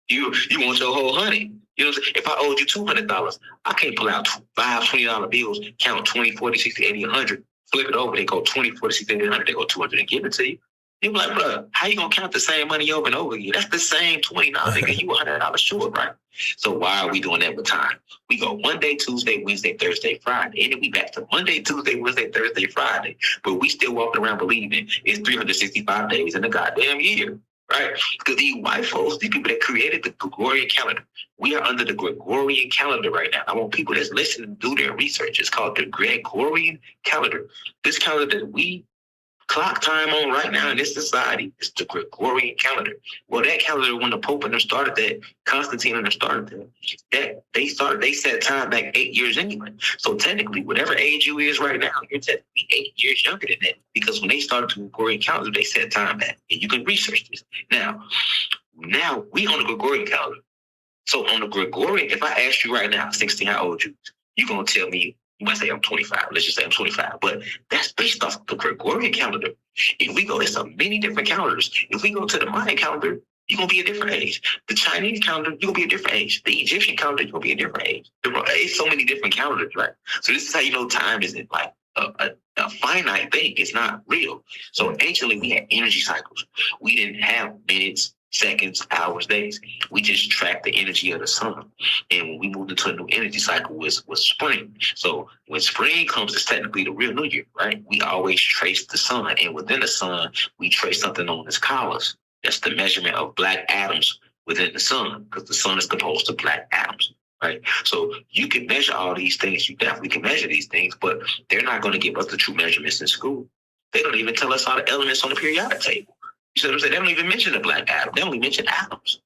You want your whole $100. You know what I'm saying? If I owed you $200, I can't pull out five $20 bills, count 20, 40, 60, 80, 100, flip it over, they go 20, 40, 60, 80, 100, they go 200 and give it to you. You be like, bro, how you gonna count the same money over and over again? That's the same $20, nigga. You $100 short, right? So why are we doing that with time? We go Monday, Tuesday, Wednesday, Thursday, Friday, and then we back to Monday, Tuesday, Wednesday, Thursday, Friday. But we still walking around believing it's 365 days in a goddamn year, right? Because these white folks, these people that created the Gregorian calendar, we are under the Gregorian calendar right now. I want people that's listening to do their research. It's called the Gregorian calendar. This calendar that we clock time on right now in this society is the Gregorian calendar. Well, that calendar, when the Pope and them started that, Constantine and them started that, they set time back 8 years anyway. So technically, whatever age you is right now, you're technically 8 years younger than that. Because when they started the Gregorian calendar, they set time back. And you can research this. Now, Now we on the Gregorian calendar. So on the Gregorian, if I ask you right now, 16, how old you gonna tell me, you might say I'm 25. Let's just say I'm 25. But that's based off the Gregorian calendar. If we go, there's so many different calendars. If we go to the Mayan calendar, you're gonna be a different age. The Chinese calendar, you're gonna be a different age. The Egyptian calendar, you're gonna be a different age. It's so many different calendars, right? So this is how you know time isn't like a finite thing. It's not real. So anciently we had energy cycles. We didn't have minutes, seconds, hours, days. We just tracked the energy of the sun. And when we moved into a new energy cycle was spring. So when spring comes, it's technically the real new year, right? We always trace the sun. And within the sun, we trace something known as kalas. That's the measurement of black atoms within the sun, because the sun is composed of black atoms. Right. So you can measure all these things. You definitely can measure these things, but they're not going to give us the true measurements in school. They don't even tell us all the elements on the periodic table. You see what I'm saying? They don't even mention the black atom. They only mention atoms.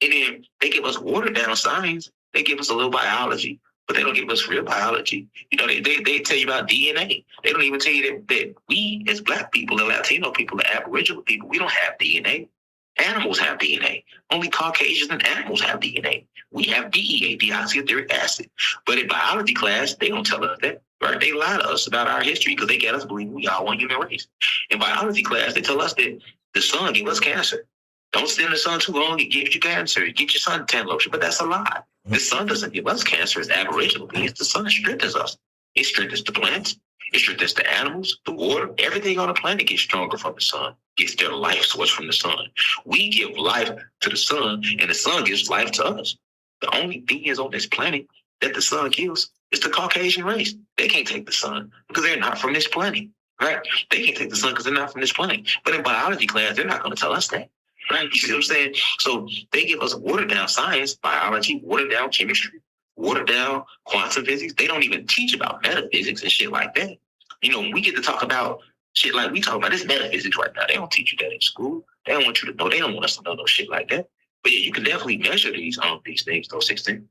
And then they give us watered down science. They give us a little biology, but they don't give us real biology. You know, they tell you about DNA. They don't even tell you that we as black people and Latino people and Aboriginal people, we don't have DNA. Animals have DNA. Only Caucasians and animals have DNA. We have DEA, deoxyribonucleic acid. But in biology class, they don't tell us that. Right? They lie to us about our history because they get us believing we all one human race. In biology class, they tell us that the sun gives us cancer. Don't stay in the sun too long, it gives you cancer. Get your suntan lotion. But that's a lie. The sun doesn't give us cancer as Aboriginal beings. The sun strengthens us. It strengthens the plants. It strengthens the animals, the water. Everything on the planet gets stronger from the sun, gets their life source from the sun. We give life to the sun, and the sun gives life to us. The only beings on this planet that the sun kills is the Caucasian race. They can't take the sun because they're not from this planet, right? They can't take the sun because they're not from this planet. But in biology class, they're not going to tell us that, right? You see what I'm saying? So they give us watered down science, biology, watered down chemistry, watered down quantum physics. They don't even teach about metaphysics and shit like that. You know, we get to talk about shit like we talk about this metaphysics right now. They don't teach you that in school. They don't want you to know. They don't want us to know no shit like that. But yeah, you can definitely measure these things, those 16.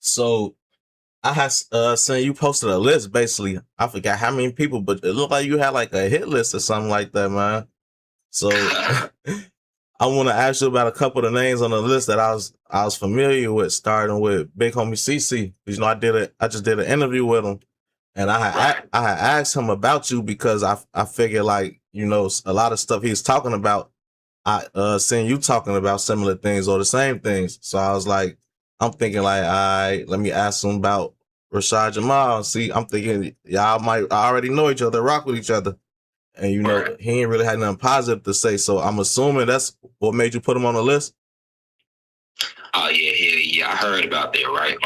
So I had seen you posted a list. Basically, I forgot how many people, but it looked like you had like a hit list or something like that, man. So I want to ask you about a couple of the names on the list that I was familiar with, starting with Big Homie CC. You know, I just did an interview with him, and I had asked him about you because I figured, like, you know, a lot of stuff he's talking about, I seen you talking about similar things or the same things. So I was like, I'm thinking like, all right, let me ask him about Rashad Jamal. See, I'm thinking y'all might already know each other, rock with each other. And you know, he ain't really had nothing positive to say. So I'm assuming that's what made you put him on the list. Oh yeah. I heard about that, right?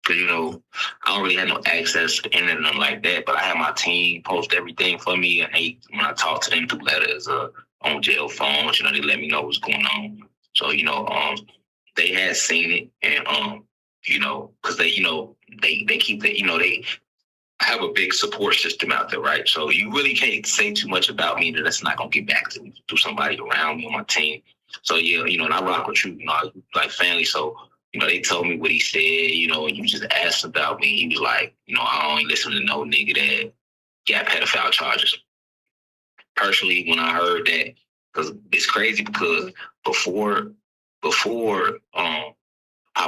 Because, you know, I don't really have no access to the internet or nothing like that, but I have my team post everything for me. And when I talk to them through letters, on jail phones, you know, they let me know what's going on. So, you know, they had seen it, and you know, because they, you know, they keep that, you know, they have a big support system out there, right? So you really can't say too much about me that's not gonna get back to me through somebody around me on my team. So yeah, you know, and I rock with you, you know, like family. So, you know, they told me what he said, you know, and you just asked about me. He was like, you know, I don't listen to no nigga that got pedophile charges. Personally, when I heard that, because it's crazy, because before I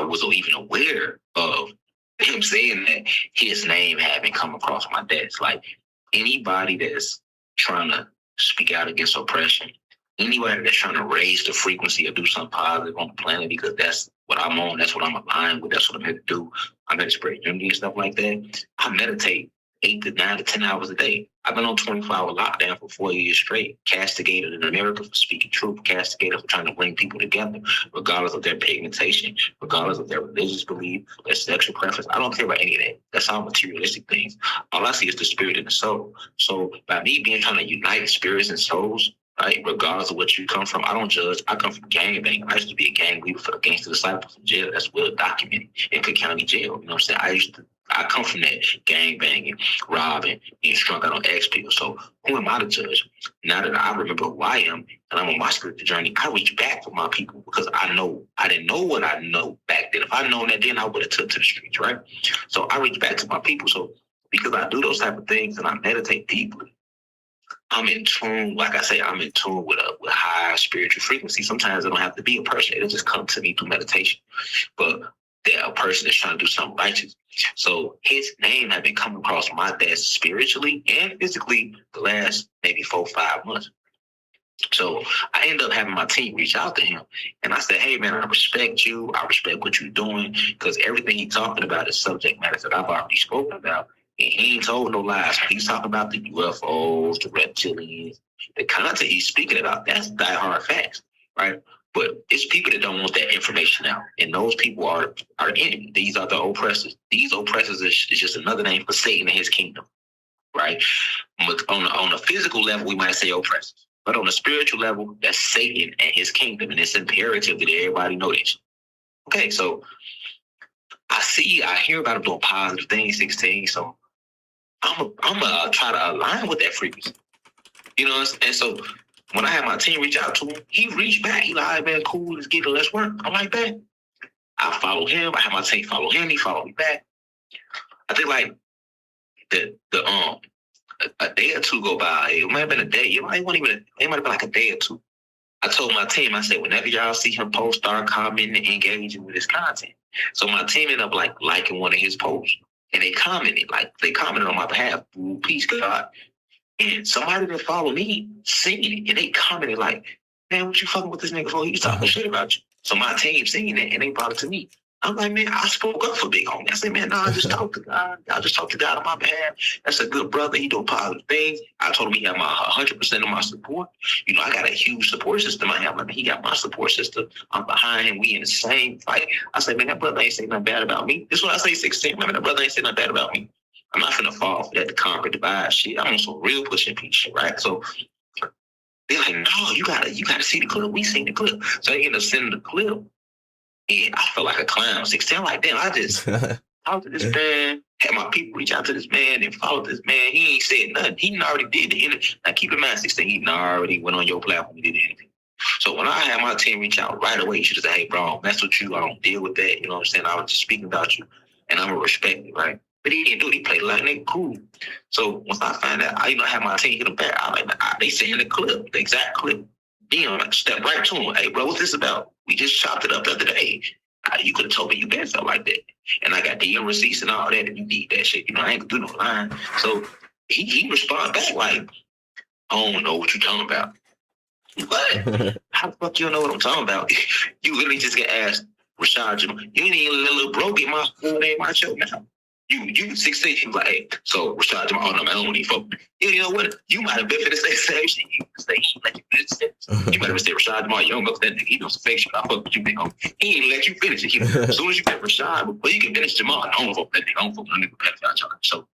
was even aware of him saying that, his name hadn't come across my desk. Like, anybody that's trying to speak out against oppression, anybody that's trying to raise the frequency or do something positive on the planet, because that's what I'm on, that's what I'm aligned with, that's what I'm here to do. I'm here to spread unity and stuff like that. I meditate 8 to 9 to 10 hours a day. I've been on 24-hour lockdown for 4 years straight, castigated in America for speaking truth, castigated for trying to bring people together, regardless of their pigmentation, regardless of their religious belief, their sexual preference. I don't care about any of that. That's all materialistic things. All I see is the spirit and the soul. So by me trying to unite spirits and souls, right, regardless of what you come from, I don't judge. I come from gang bang. I used to be a gang leader for the Gangster Disciples in jail. That's well documented in Cook County Jail. You know what I'm saying? I come from that gang banging, robbing, being strung out on X pills. So who am I to judge? Now that I remember who I am and I'm on my spiritual journey, I reach back for my people because I didn't know what I know back then. If I'd known that then, I would have took to the streets, right? So I reach back to my people. So because I do those type of things and I meditate deeply, I'm in tune, like I say, I'm in tune with high spiritual frequency. Sometimes it don't have to be a person; it'll just come to me through meditation. But they're a person that's trying to do something righteous. So his name had been coming across my desk spiritually and physically the last maybe 4-5 months. So I ended up having my team reach out to him, and I said, "Hey man, I respect you. I respect what you're doing because everything he's talking about is subject matter that I've already spoken about, and he ain't told no lies. He's talking about the UFOs, the reptilians, the content he's speaking about. That's diehard facts, right? But it's people that don't want that information out, and those people are enemy. These are the oppressors. These oppressors is just another name for Satan and his kingdom, right? On a physical level, we might say oppressors. But on a spiritual level, that's Satan and his kingdom, and it's imperative that everybody know this. Okay, so I hear about him doing positive things, 16. So I'm gonna try to align with that frequency. You know, and so when I had my team reach out to him, he reached back. He like, man, cool, let's get it, let's work. I'm like that. I follow him. I have my team follow him. He followed me back. I think like a day or two go by. It might have been a day. It might have been like a day or two. I told my team, I said, whenever y'all see him post, start commenting, engaging with his content. So my team ended up liking one of his posts, and they commented on my behalf. Ooh, peace, God. And somebody that followed me seen it, and they commented like, man, what you fucking with this nigga for? He was talking shit about you. So my team seen it, and they brought it to me. I'm like, man, I spoke up for Big Homie. I said, man, no, I just talked to God. I just talked to God on my behalf. That's a good brother. He doing positive things. I told him he had my 100% of my support. You know, I got a huge support system. He got my support system. I'm behind him. We in the same fight. I said, man, that brother ain't saying nothing bad about me. This is what I say, 16. Man, that brother ain't saying nothing bad about me. I'm not finna fall for that to conquer, divide shit. I'm on some real pushing piece shit, right? So they're like, no, you gotta see the clip. We seen the clip. So they end up sending the clip. Yeah, I felt like a clown. 16, like, damn, I just talked to this man, had my people reach out to this man and follow this man. He ain't said nothing. He already did the interview. Now, keep in mind, 16, he already went on your platform and did anything. So when I had my team reach out right away, you should have said, hey, bro, I don't mess with you. I don't deal with that. You know what I'm saying? I was just speaking about you, and I'm going to respect it, right? But he didn't do it. He played like nigga cool. So once I find out, I have my team hit him back. They send the clip, the exact clip. Then step right to him. Hey, bro, what's this about? We just chopped it up the other day. You could have told me you been felt like that. And I got DM receipts and all that, and you need that shit. You know, I ain't gonna do no line. So he responded back like, I don't know what you're talking about. What? How the fuck you don't know what I'm talking about? You literally just get asked, Rashad Jamal. You ain't even let little bro get my full name out your mouth. You 16, he was like, hey, so Rashad Jamal, no, I don't need folk. You know what? You might have been for the same shit. You might have said Rashad Jamal, you don't go to that nigga. He knows some fake shit. I fuck with you, big homie. He ain't let you finish it. As soon as you get Rashad, well, you can finish Jamal. I don't fuck that nigga. I don't fuck with nigga pedophile charge. So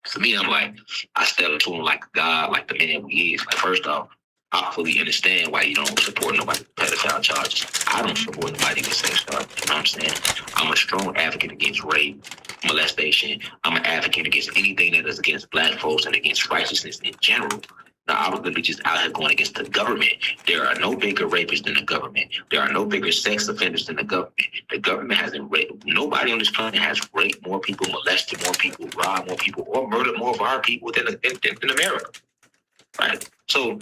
for me, I'm like, I step up to him like God, like the man he is. Like, first off, I fully understand why you don't support nobody with pedophile charges. I don't support nobody with sex charges. You know what I'm saying? I'm a strong advocate against rape, molestation. I'm an advocate against anything that is against black folks and against righteousness in general. Now, I was literally just out here going against the government. There are no bigger rapists than the government. There are no bigger sex offenders than the government. The government hasn't raped. Nobody on this planet has raped more people, molested more people, robbed more people, or murdered more of our people than America. Right? So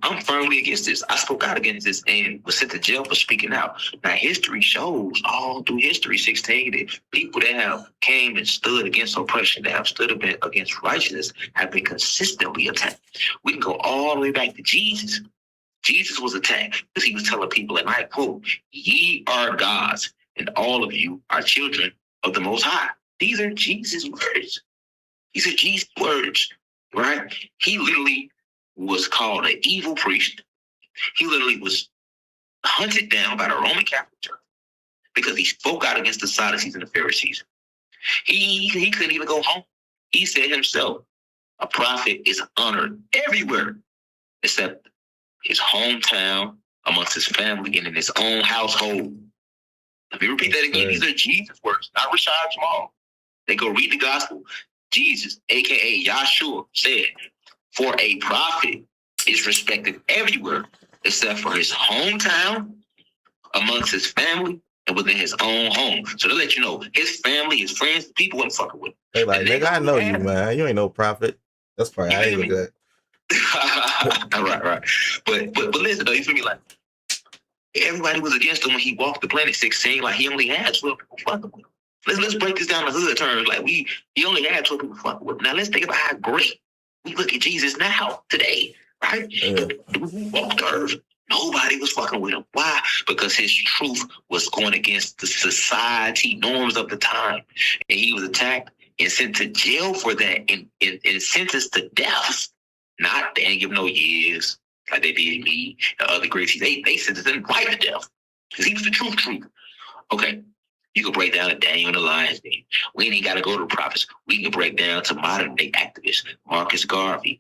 I'm firmly against this. I spoke out against this and was sent to jail for speaking out. Now, history shows all through history, 16, that people that have came and stood against oppression, that have stood against righteousness, have been consistently attacked. We can go all the way back to Jesus. Jesus was attacked because he was telling people, and I quote, ye are gods, and all of you are children of the Most High. These are Jesus' words. These are Jesus' words. Right? He literally was called an evil priest. He literally was hunted down by the Roman Catholic Church because he spoke out against the Sadducees and the Pharisees. He couldn't even go home. He said himself, a prophet is honored everywhere except his hometown, amongst his family, and in his own household. Let me repeat that again. These are Jesus' words, not Rashad Jamal. They go read the gospel. Jesus, a.k.a. Yahshua, said, for a prophet is respected everywhere except for his hometown, amongst his family, and within his own home. So to let you know, his family, his friends, people wasn't fucking with him. They like, nigga, I know you, man. You ain't no prophet. That's probably how he look at. Right. But listen though, you feel me? Like everybody was against him when he walked the planet 16. Like he only had 12 people fucking with him. Let's break this down in hood terms. Like he only had 12 people fucking with him. Now let's think about how great we look at Jesus now, today, right? Yeah. He walked the earth. Nobody was fucking with him. Why? Because his truth was going against the society norms of the time. And he was attacked and sent to jail for that and sentenced to death. Not, they didn't give no years like they did me and other greats. They sentenced him right to death because he was the truth. Okay. You can break down to Daniel and the Lion's Den. We ain't got to go to the prophets. We can break down to modern day activists. Marcus Garvey,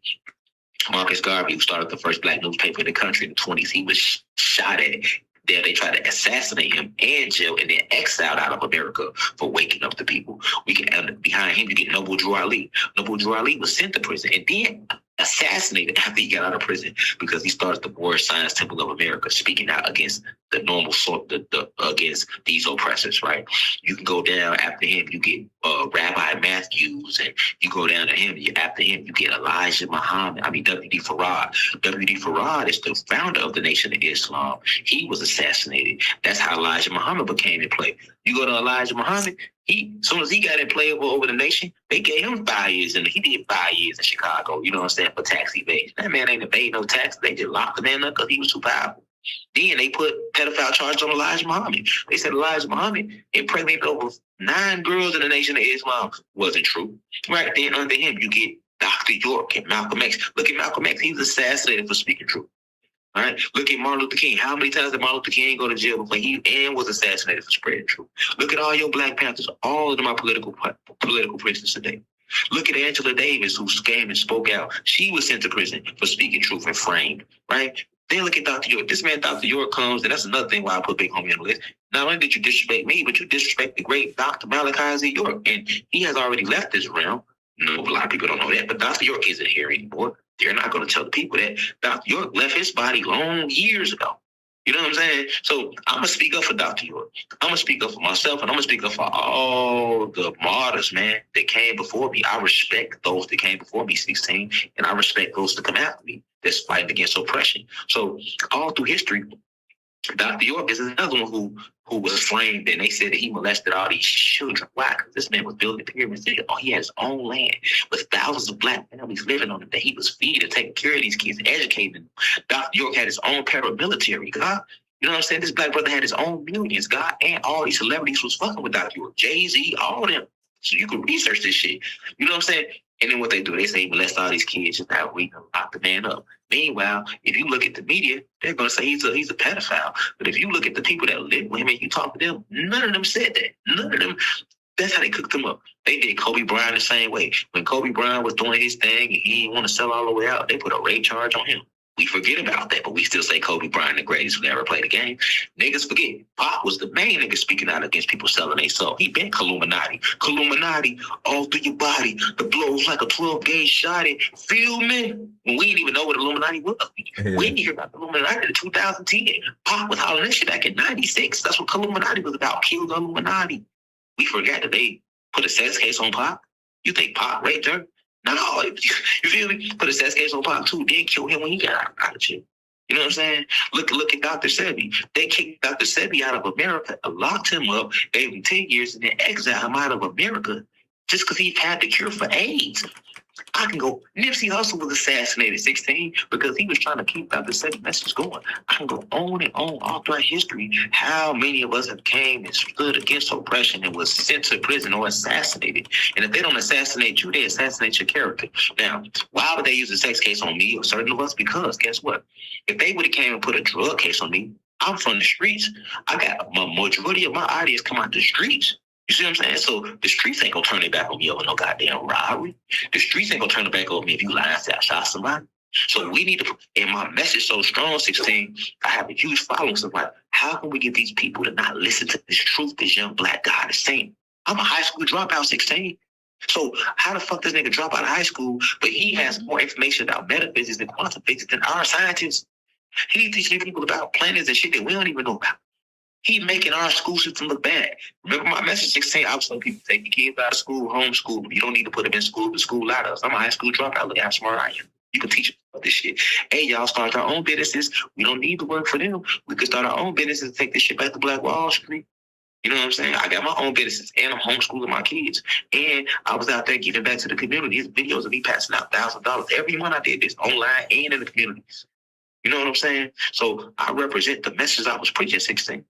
who started the first black newspaper in the country in the 1920s, he was shot at. There, they tried to assassinate him and jail and then exiled out of America for waking up the people. We can behind him, you get Noble Drew Ali. Noble Drew Ali was sent to prison and then assassinated after he got out of prison because he started the War Science Temple of America, speaking out against the normal sort, against these oppressors. Right? You can go down after him. You get Rabbi Matthews, and you go down to him. After him, you get Elijah Muhammad. W.D. Farad. W.D. Farad is the founder of the Nation of Islam. He was assassinated. That's how Elijah Muhammad became in play. You go to Elijah Muhammad. As soon as he got in play over the nation, they gave him 5 years, and he did 5 years in Chicago, you know what I'm saying, for tax evasion. That man ain't evading no tax. They just locked the man up because he was too powerful. Then they put pedophile charges on Elijah Muhammad. They said Elijah Muhammad impregnated over 9 girls in the Nation of Islam. Wasn't true. Right then, under him, you get Dr. York and Malcolm X. Look at Malcolm X. He was assassinated for speaking truth. All right. Look at Martin Luther King. How many times did Martin Luther King go to jail before he was assassinated for spreading truth? Look at all your Black Panthers. All of them are political prisoners today. Look at Angela Davis, who came and spoke out. She was sent to prison for speaking truth and framed. Right. Then look at Dr. York. This man, Dr. York, comes, and that's another thing why I put Big Homie on the list. Not only did you disrespect me, but you disrespect the great Dr. Malachi Z. York, and he has already left this realm. No, a lot of people don't know that, but Dr. York isn't here anymore. They're not going to tell the people that Dr. York left his body long years ago. You know what I'm saying? So I'm going to speak up for Dr. York. I'm going to speak up for myself, and I'm going to speak up for all the martyrs, man, that came before me. I respect those that came before me, 16, and I respect those that come after me that's fighting against oppression. So all through history, Dr. York is another one who was framed, and they said that he molested all these children. Why? Because this man was building pyramids. He had his own land with thousands of Black families living on it that he was feeding and taking care of these kids and educating them. Dr. York had his own paramilitary, God. You know what I'm saying? This Black brother had his own millions, God, and all these celebrities was fucking with Dr. York. Jay-Z, all of them. So you can research this shit. You know what I'm saying? And then what they do, they say he molested all these kids just that week and lock the man up. Meanwhile, if you look at the media, they're going to say he's a pedophile. But if you look at the people that live with him and you talk to them, none of them said that. None of them. That's how they cooked him up. They did Kobe Bryant the same way. When Kobe Bryant was doing his thing and he didn't want to sell all the way out, they put a rape charge on him. We forget about that, but we still say Kobe Bryant the greatest who ever played the game. Niggas forget. Pop was the main nigga speaking out against people selling their soul. He been Illuminati. Illuminati all through your body. The blows like a 12-gauge shotty. Feel me? When we didn't even know what Illuminati was. Yeah. We didn't hear about the Illuminati in 2010. Pop was hollering that shit back in 96. That's what Illuminati was about. Kill the Illuminati. We forgot that they put a sex case on Pop. You think Pop raped her? No, you feel me? Put a sex case on Pop too. Then kill him when he got out of jail. You know what I'm saying? Look at Dr. Sebi. They kicked Dr. Sebi out of America, locked him up, gave him 10 years, and then exiled him out of America just because he had the cure for AIDS. I can go. Nipsey Hussle was assassinated 16 because he was trying to keep Dr. Sebi's message going. I can go on and on all throughout history. How many of us have came and stood against oppression and was sent to prison or assassinated? And if they don't assassinate you, they assassinate your character. Now, why would they use a sex case on me or certain of us? Because guess what? If they would have came and put a drug case on me, I'm from the streets. I got a majority of my audience come out the streets. You see what I'm saying? So the streets ain't gonna turn it back on me over no goddamn robbery. The streets ain't gonna turn it back on me if you lie and say I shot somebody. So we need to, and my message so strong, 16, I have a huge following. So like, how can we get these people to not listen to this truth this young Black guy is saying? I'm a high school dropout, 16. So how the fuck does nigga drop out of high school, but he has more information about metaphysics and quantum physics than our scientists? He teaching people about planets and shit that we don't even know about. He making our school system look bad. Remember my message 16, I was telling people, take your kids out of school, homeschool. You don't need to put them in school, the school ladder. I'm a high school dropout. Look how smart I am. You can teach them this shit. Hey, y'all start our own businesses. We don't need to work for them. We could start our own businesses and take this shit back to Black Wall Street. You know what I'm saying? I got my own businesses and I'm homeschooling my kids. And I was out there giving back to the community. These videos of me passing out $1,000 every month. I did this online and in the communities. You know what I'm saying? So I represent the message I was preaching 16.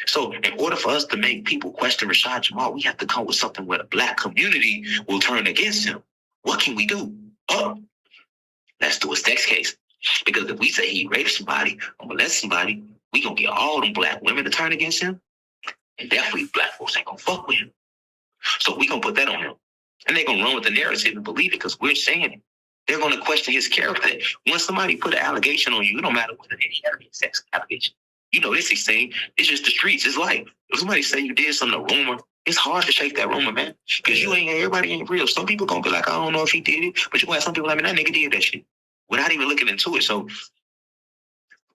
So in order for us to make people question Rashad Jamal, we have to come with something where the Black community will turn against him. What can we do? Oh, let's do a sex case. Because if we say he raped somebody or molested somebody, we gonna get all them Black women to turn against him. And definitely Black folks ain't gonna fuck with him. So we gonna put that on him. And they're gonna run with the narrative and believe it because we're saying it. They're gonna question his character. When somebody put an allegation on you, it don't matter whether they sex allegation. You know, this 16, it's just the streets, it's life. If somebody say you did something, a rumor, it's hard to shake that rumor, man. Because everybody ain't real. Some people gonna be like, I don't know if he did it, but you gonna have some people like, man, that nigga did that shit. Without even looking into it. So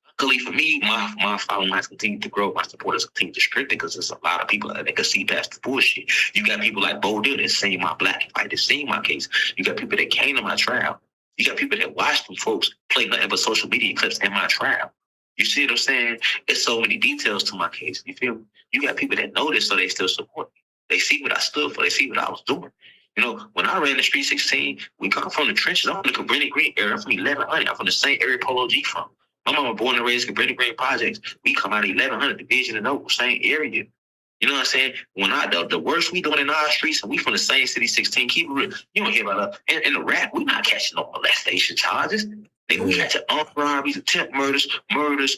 luckily for me, my following has continued to grow. My supporters continue to strengthen because there's a lot of people that can see past the bullshit. You got people like Bo Dill that seen my black fight, that seen my case. You got people that came to my trial. You got people that watched them folks play nothing but social media clips in my trial. You see what I'm saying? There's so many details to my case. You feel me? You got people that know this, so they still support me. They see what I stood for. They see what I was doing. You know, when I ran the Street 16, we come from the trenches. I'm from the Cabrini Green area. I'm from 1100. I'm from the same area Polo G from. My mama born and raised in Cabrini Green projects. We come out of 1100, Division and Oak, same area. You know what I'm saying? When the worst we doing in our streets, and we from the same city 16, keep it real. You don't hear about us. In the rap, we not catching no molestation charges. Nigga, we catching armed robberies, attempt murders,